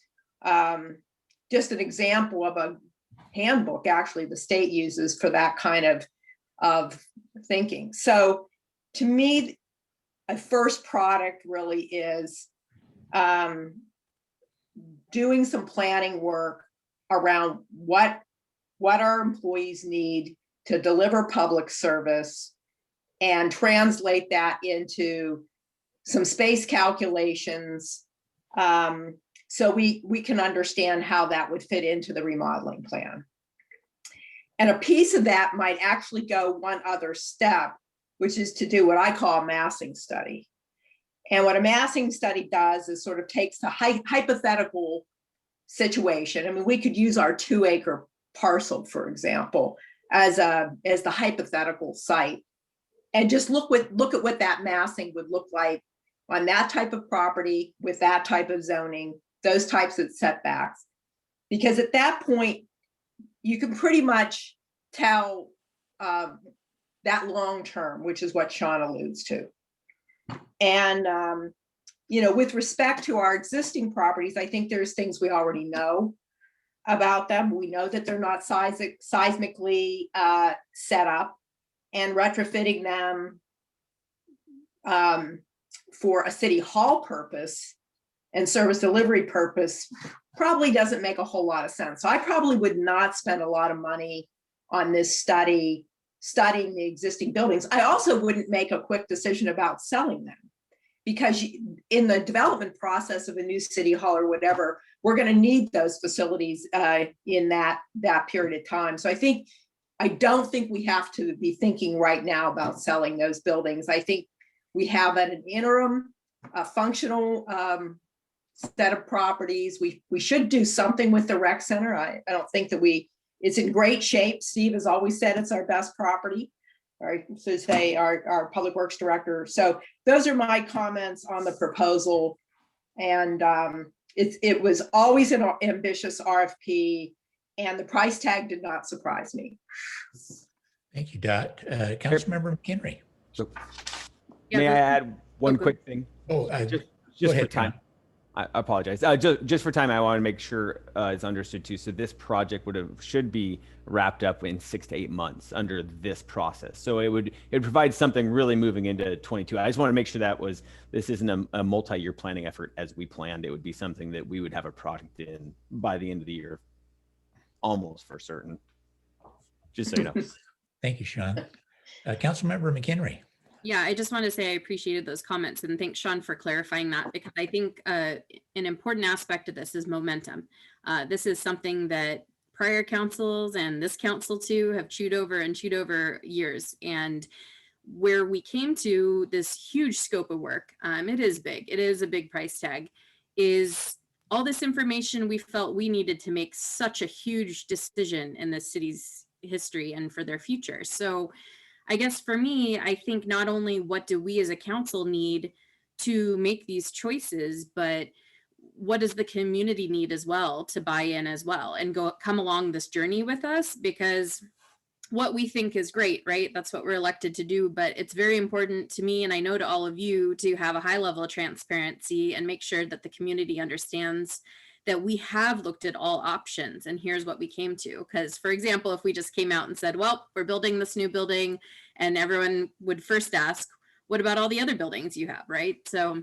just an example of a handbook, actually, the state uses for that kind of thinking. So to me, a first product really is doing some planning work around what our employees need to deliver public service, and translate that into some space calculations, so we can understand how that would fit into the remodeling plan. And a piece of that might actually go one other step, which is to do what I call a massing study. And what a massing study does is sort of takes the hypothetical situation. I mean, we could use our 2-acre parcel, for example, as the hypothetical site, and just look at what that massing would look like on that type of property with that type of zoning, those types of setbacks. Because at that point, you can pretty much tell that long term, which is what Sean alludes to. And with respect to our existing properties, I think there's things we already know about them. We know that they're not seismically set up, and retrofitting them for a city hall purpose and service delivery purpose probably doesn't make a whole lot of sense. So I probably would not spend a lot of money on this studying the existing buildings. I also wouldn't make a quick decision about selling them, because in the development process of a new city hall or whatever, we're going to need those facilities in that period of time. So I don't think we have to be thinking right now about selling those buildings. I think we have an interim functional set of properties. We should do something with the rec center. I don't think that it's in great shape. Steve has always said it's our best property. Or to say our public works director. So those are my comments on the proposal. And it was always an ambitious RFP, and the price tag did not surprise me. Thank you, Dot. Councilmember McHenry. So, may I add one quick thing? Oh, just for time. I apologize. Just for time, I want to make sure it's understood too. So this project should be wrapped up in 6 to 8 months under this process. So it would provide something really moving into 22. I just want to make sure this isn't a multi-year planning effort as we planned. It would be something that we would have a project in by the end of the year, almost for certain. Just so you know. Thank you, Sean. Councilmember McHenry. Yeah, I just want to say I appreciated those comments, and thanks, Sean, for clarifying that, because I think an important aspect of this is momentum. This is something that prior councils and this council too have chewed over years, and where we came to this huge scope of work, it is big. It is a big price tag. Is all this information we felt we needed to make such a huge decision in the city's history and for their future. So I guess for me, I think not only what do we as a council need to make these choices, but what does the community need as well to buy in as well and come along this journey with us? Because what we think is great, right? That's what we're elected to do, but it's very important to me, and I know to all of you, to have a high level of transparency and make sure that the community understands that we have looked at all options and here's what we came to. Because, for example, if we just came out and said, well, we're building this new building, and everyone would first ask, what about all the other buildings you have, right? So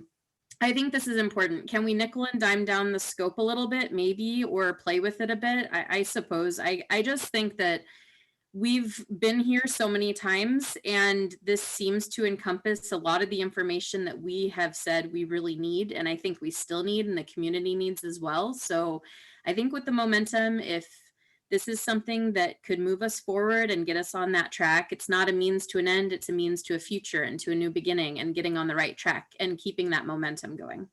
I think this is important. Can we nickel and dime down the scope a little bit, maybe, or play with it a bit? I suppose. I just think that we've been here so many times, and this seems to encompass a lot of the information that we have said we really need, and I think we still need, and the community needs as well. So I think with the momentum, if this is something that could move us forward and get us on that track, it's not a means to an end, it's a means to a future and to a new beginning, and getting on the right track and keeping that momentum going.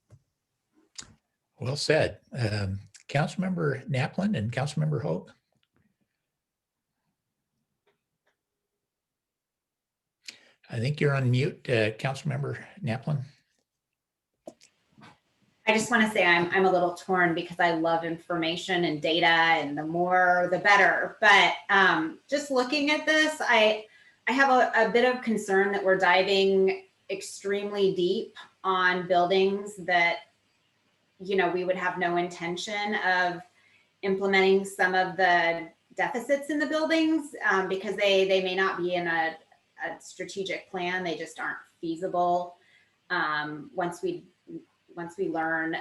Well said. Councilmember Naplin and Councilmember Hope. I think you're on mute, Councilmember Naplin. I just want to say I'm a little torn because I love information and data, and the more the better. But just looking at this, I have a bit of concern that we're diving extremely deep on buildings that, you know, we would have no intention of implementing some of the deficits in the buildings because they may not be in a strategic plan. They just aren't feasible once we learn,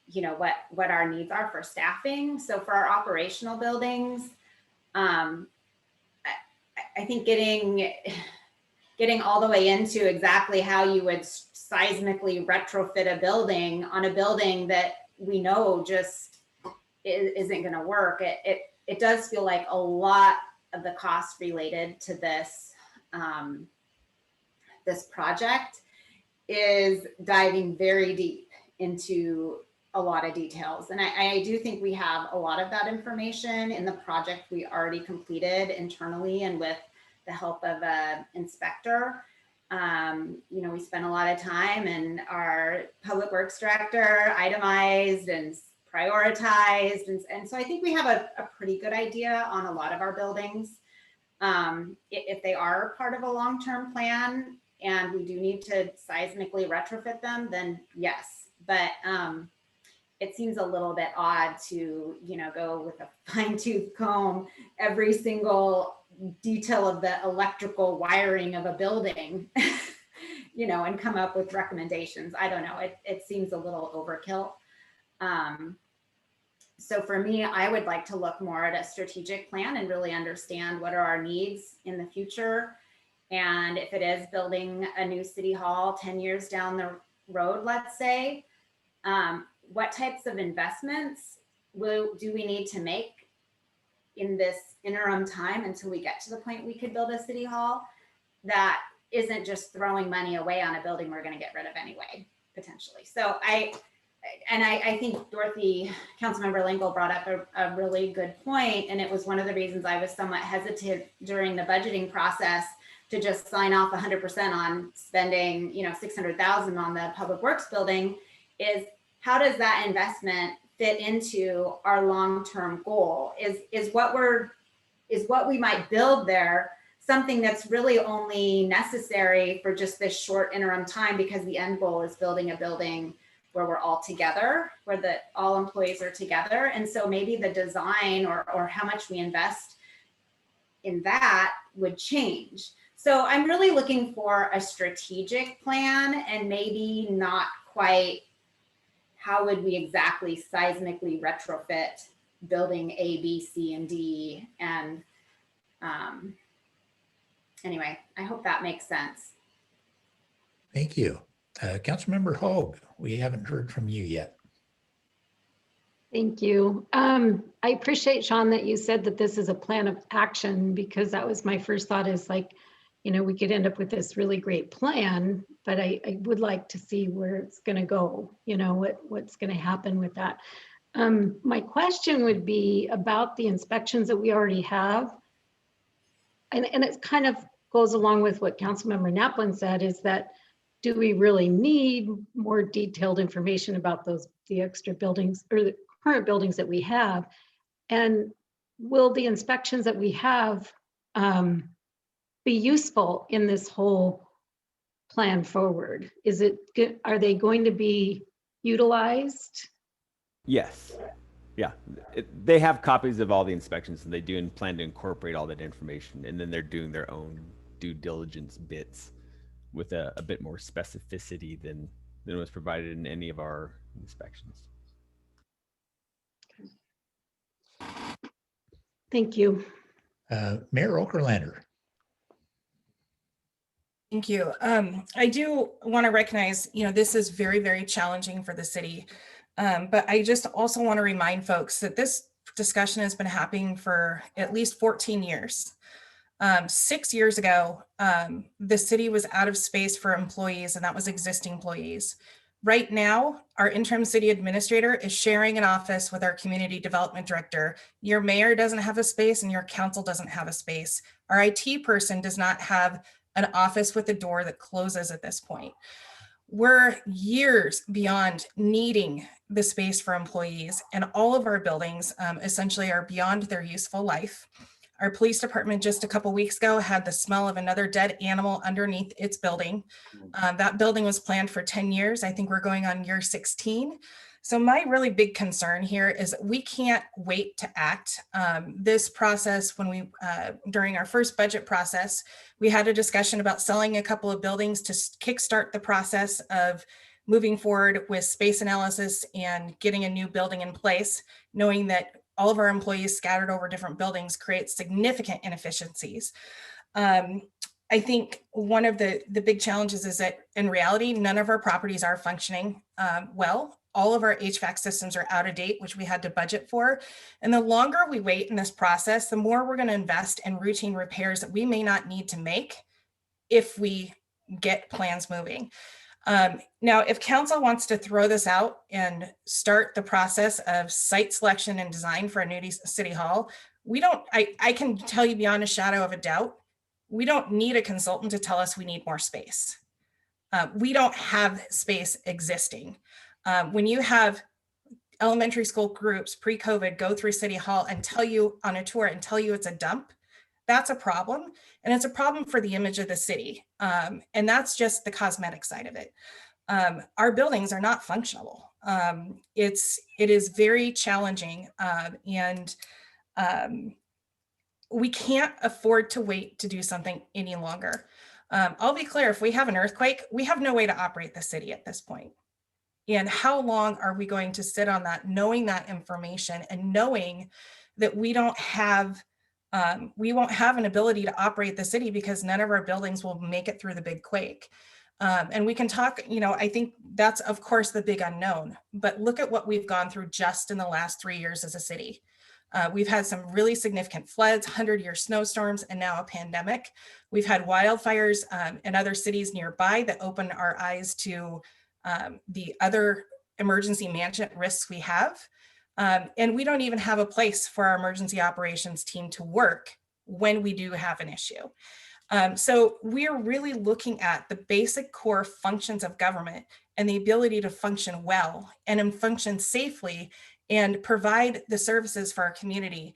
you know, what our needs are for staffing. So for our operational buildings, I think getting all the way into exactly how you would seismically retrofit a building on a building that we know just isn't going to work. It does feel like a lot of the cost related to this this project is diving very deep into a lot of details. And I do think we have a lot of that information in the project we already completed internally and with the help of an inspector. You know, we spent a lot of time, and our public works director itemized and prioritized. And so I think we have a pretty good idea on a lot of our buildings. If they are part of a long-term plan and we do need to seismically retrofit them, then yes. But it seems a little bit odd to, you know, go with a fine-tooth comb every single detail of the electrical wiring of a building, you know, and come up with recommendations. I don't know. It seems a little overkill. So for me, I would like to look more at a strategic plan and really understand what are our needs in the future. And if it is building a new city hall 10 years down road, let's say, what types of investments do we need to make in this interim time until we get to the point we could build a city hall that isn't just throwing money away on a building we're going to get rid of anyway, potentially. So I think Dorothy, Councilmember Lingle, brought up a really good point, and it was one of the reasons I was somewhat hesitant during the budgeting process to just sign off 100% on spending, $600,000 on the Public Works building. Is how does that investment fit into our long-term goal? Is what we might build there something that's really only necessary for just this short interim time, because the end goal is building a building where we're all together, where all employees are together. And so maybe the design or how much we invest in that would change. So I'm really looking for a strategic plan, and maybe not quite how would we exactly seismically retrofit building A, B, C, and D. And anyway, I hope that makes sense. Thank you. Councilmember Hoag, we haven't heard from you yet. Thank you. I appreciate, Sean, that you said that this is a plan of action, because that was my first thought, is like, we could end up with this really great plan, but I would like to see where it's going to go, what's going to happen with that. My question would be about the inspections that we already have. And it kind of goes along with what Councilmember Naplin said, is that, do we really need more detailed information about the extra buildings or the current buildings that we have? And will the inspections that we have be useful in this whole plan forward? Are they going to be utilized? Yes. Yeah. They have copies of all the inspections, and they do plan to incorporate all that information, and then they're doing their own due diligence bits with a bit more specificity than was provided in any of our inspections. Thank you. Mayor Okerlander. Thank you. I do want to recognize, this is very, very challenging for the city. But I just also want to remind folks that this discussion has been happening for at least 14 years. 6 years ago, the city was out of space for employees, and that was existing employees. Right now, our interim city administrator is sharing an office with our community development director. Your mayor doesn't have a space, and your council doesn't have a space. Our IT person does not have an office with a door that closes at this point. We're years beyond needing the space for employees, and all of our buildings essentially are beyond their useful life. Our police department just a couple weeks ago had the smell of another dead animal underneath its building. That building was planned for 10 years. I think we're going on year 16. So my really big concern here is we can't wait to act. This process, during our first budget process, we had a discussion about selling a couple of buildings to kickstart the process of moving forward with space analysis and getting a new building in place, knowing that all of our employees scattered over different buildings create significant inefficiencies. I think one of the big challenges is that in reality, none of our properties are functioning well. All of our HVAC systems are out of date, which we had to budget for. And the longer we wait in this process, the more we're going to invest in routine repairs that we may not need to make if we get plans moving. Now, if council wants to throw this out and start the process of site selection and design for a new city hall, I can tell you beyond a shadow of a doubt, we don't need a consultant to tell us we need more space. We don't have space existing. When you have elementary school groups pre-COVID go through City Hall and tell you on a tour and tell you it's a dump, that's a problem. And it's a problem for the image of the city. And that's just the cosmetic side of it. Our buildings are not functional. It is very challenging. And we can't afford to wait to do something any longer. I'll be clear, if we have an earthquake, we have no way to operate the city at this point. And how long are we going to sit on that, knowing that information and knowing that we won't have an ability to operate the city because none of our buildings will make it through the big quake. And we can talk, I think that's of course the big unknown, but look at what we've gone through just in the last 3 years as a city. We've had some really significant floods, 100-year snowstorms, and now a pandemic. We've had wildfires in other cities nearby that opened our eyes to the other emergency management risks we have. And we don't even have a place for our emergency operations team to work when we do have an issue. So we're really looking at the basic core functions of government and the ability to function well and function safely and provide the services for our community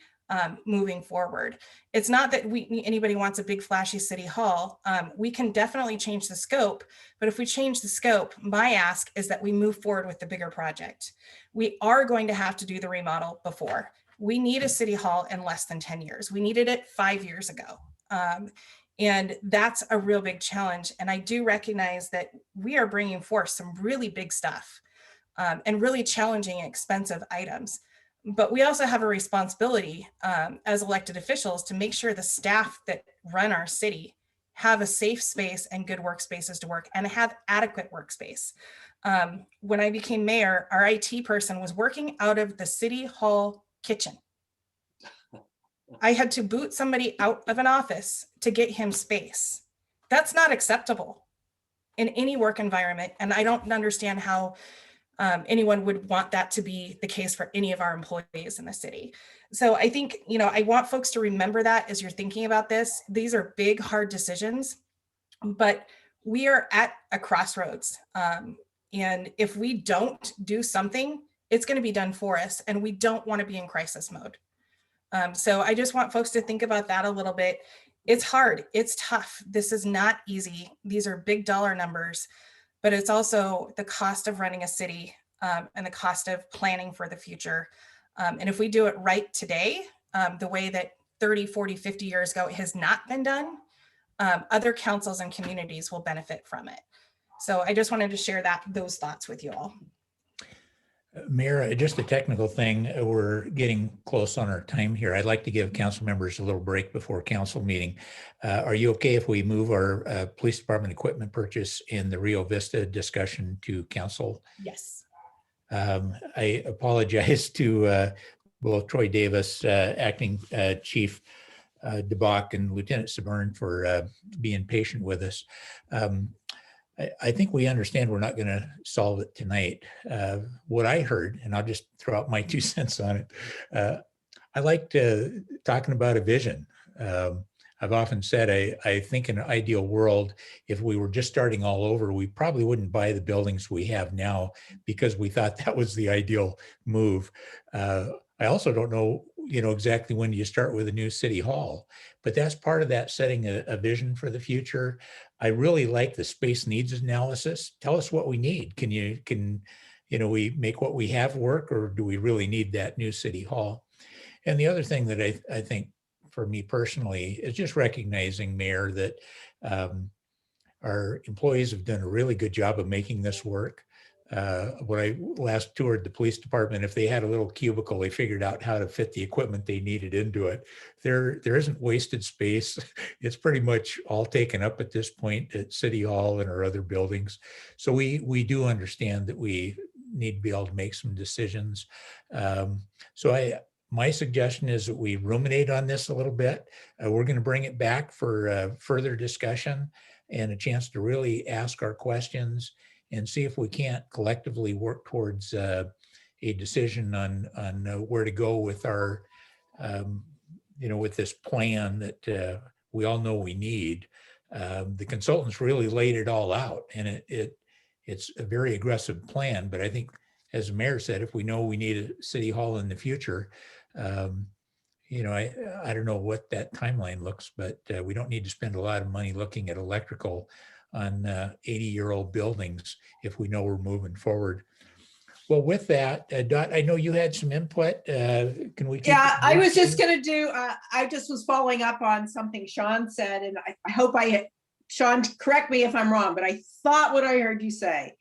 moving forward. It's not that anybody wants a big flashy city hall. We can definitely change the scope, but if we change the scope, my ask is that we move forward with the bigger project. We are going to have to do the remodel before. We need a city hall in less than 10 years. We needed it 5 years ago. And that's a real big challenge. And I do recognize that we are bringing forth some really big stuff and really challenging and expensive items. But we also have a responsibility as elected officials to make sure the staff that run our city have a safe space and good workspaces to work and have adequate workspace. When I became mayor, our IT person was working out of the city hall kitchen. I had to boot somebody out of an office to get him space. That's not acceptable in any work environment. And I don't understand how anyone would want that to be the case for any of our employees in the city. So I think, I want folks to remember that as you're thinking about this. These are big, hard decisions, but we are at a crossroads. And if we don't do something, it's going to be done for us. And we don't want to be in crisis mode. So I just want folks to think about that a little bit. It's hard. It's tough. This is not easy. These are big dollar numbers, but it's also the cost of running a city and the cost of planning for the future. And if we do it right today, the way that 30, 40, 50 years ago it has not been done, other councils and communities will benefit from it. So I just wanted to share those thoughts with you all. Mayor, just a technical thing. We're getting close on our time here. I'd like to give council members a little break before council meeting. Are you okay if we move our police department equipment purchase in the Rio Vista discussion to council? Yes. I apologize to both Troy Davis, acting chief DeBach, and Lieutenant Sabern for being patient with us. I think we understand we're not going to solve it tonight. What I heard, and I'll just throw out my 2 cents on it. I liked talking about a vision. I've often said, I think in an ideal world, if we were just starting all over, we probably wouldn't buy the buildings we have now because we thought that was the ideal move. I also don't know, exactly when you start with a new city hall, but that's part of that setting a vision for the future. I really like the space needs analysis. Tell us what we need. Can we make what we have work, or do we really need that new city hall? And the other thing that I think for me personally is just recognizing, Mayor, that our employees have done a really good job of making this work. When I last toured the police department, if they had a little cubicle, they figured out how to fit the equipment they needed into it. There isn't wasted space. It's pretty much all taken up at this point at City Hall and our other buildings. So we do understand that we need to be able to make some decisions. My suggestion is that we ruminate on this a little bit. We're going to bring it back for further discussion and a chance to really ask our questions and see if we can't collectively work towards a decision on where to go with our, with this plan that we all know we need. The consultants really laid it all out, and it's a very aggressive plan. But I think, as the mayor said, if we know we need a city hall in the future, I don't know what that timeline looks, but we don't need to spend a lot of money looking at electrical on 80-year-old buildings if we know we're moving forward. Well, with that, Dot, I know you had some input. Can we? Yeah, I was just going to do, I just was following up on something Sean said, and I hope Sean, correct me if I'm wrong, but I thought what I heard you say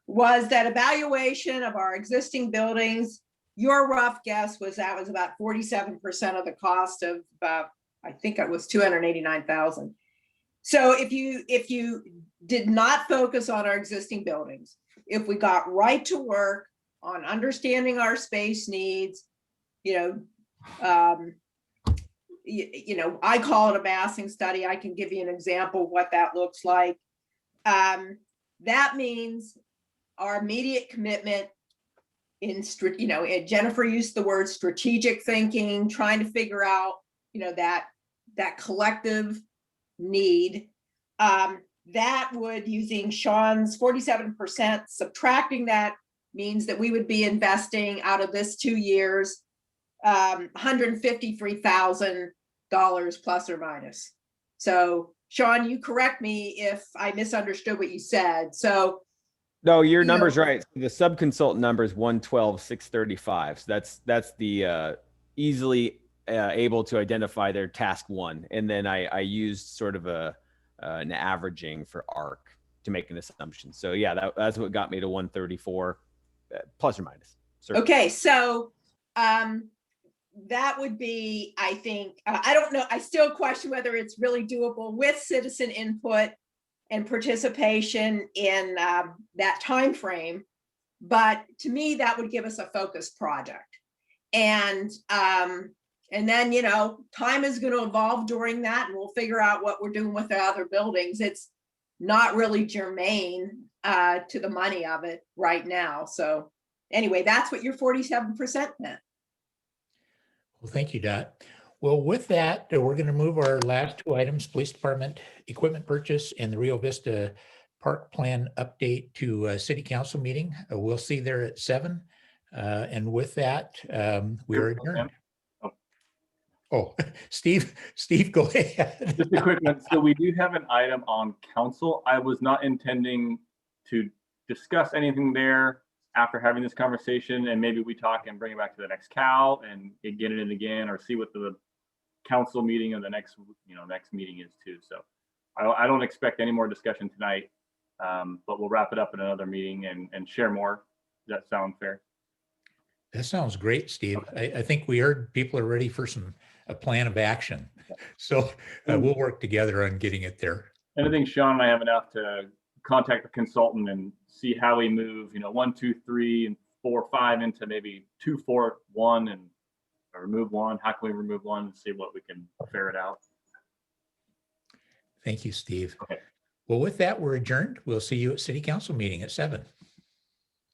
was that evaluation of our existing buildings, your rough guess was that was about 47% of the cost of, I think it was $289,000. So if you did not focus on our existing buildings, if we got right to work on understanding our space needs, I call it a massing study. I can give you an example of what that looks like. That means our immediate commitment in, Jennifer used the word strategic thinking, trying to figure out, that collective need. That would, using Sean's 47%, subtracting that means that we would be investing out of this 2 years, $153,000 plus or minus. So Sean, you correct me if I misunderstood what you said. So no, your number's right. The sub-consultant number is 112,635. So that's the easily able to identify their task one. And then I used sort of an averaging for ARC to make an assumption. So yeah, that's what got me to 134 plus or minus. Certainly. Okay, so that would be, I think, I don't know, I still question whether it's really doable with citizen input and participation in that time frame. But to me, that would give us a focused project. And then, time is going to evolve during that, and we'll figure out what we're doing with the other buildings. It's not really germane to the money of it right now. So anyway, that's what your 47% meant. Well, thank you, Dot. Well, with that, we're going to move our last two items, police department equipment purchase and the Rio Vista Park Plan update to city council meeting. We'll see there at 7. And with that, we are adjourned. Oh, Steve, go ahead. Just a quick one. So we do have an item on council. I was not intending to discuss anything there after having this conversation, and maybe we talk and bring it back to the next CAL and get it in again, or see what the council meeting or the next meeting is too. So I don't expect any more discussion tonight, but we'll wrap it up in another meeting and share more. Does that sound fair? That sounds great, Steve. I think we heard people are ready for a plan of action. So we'll work together on getting it there. And I think Sean and I have enough to contact the consultant and see how we move, 1, 2, 3, and 4, 5 into maybe 2, 4, 1, and remove 1. How can we remove 1 and see what we can ferret out? Thank you, Steve. Okay. Well, with that, we're adjourned. We'll see you at city council meeting at 7.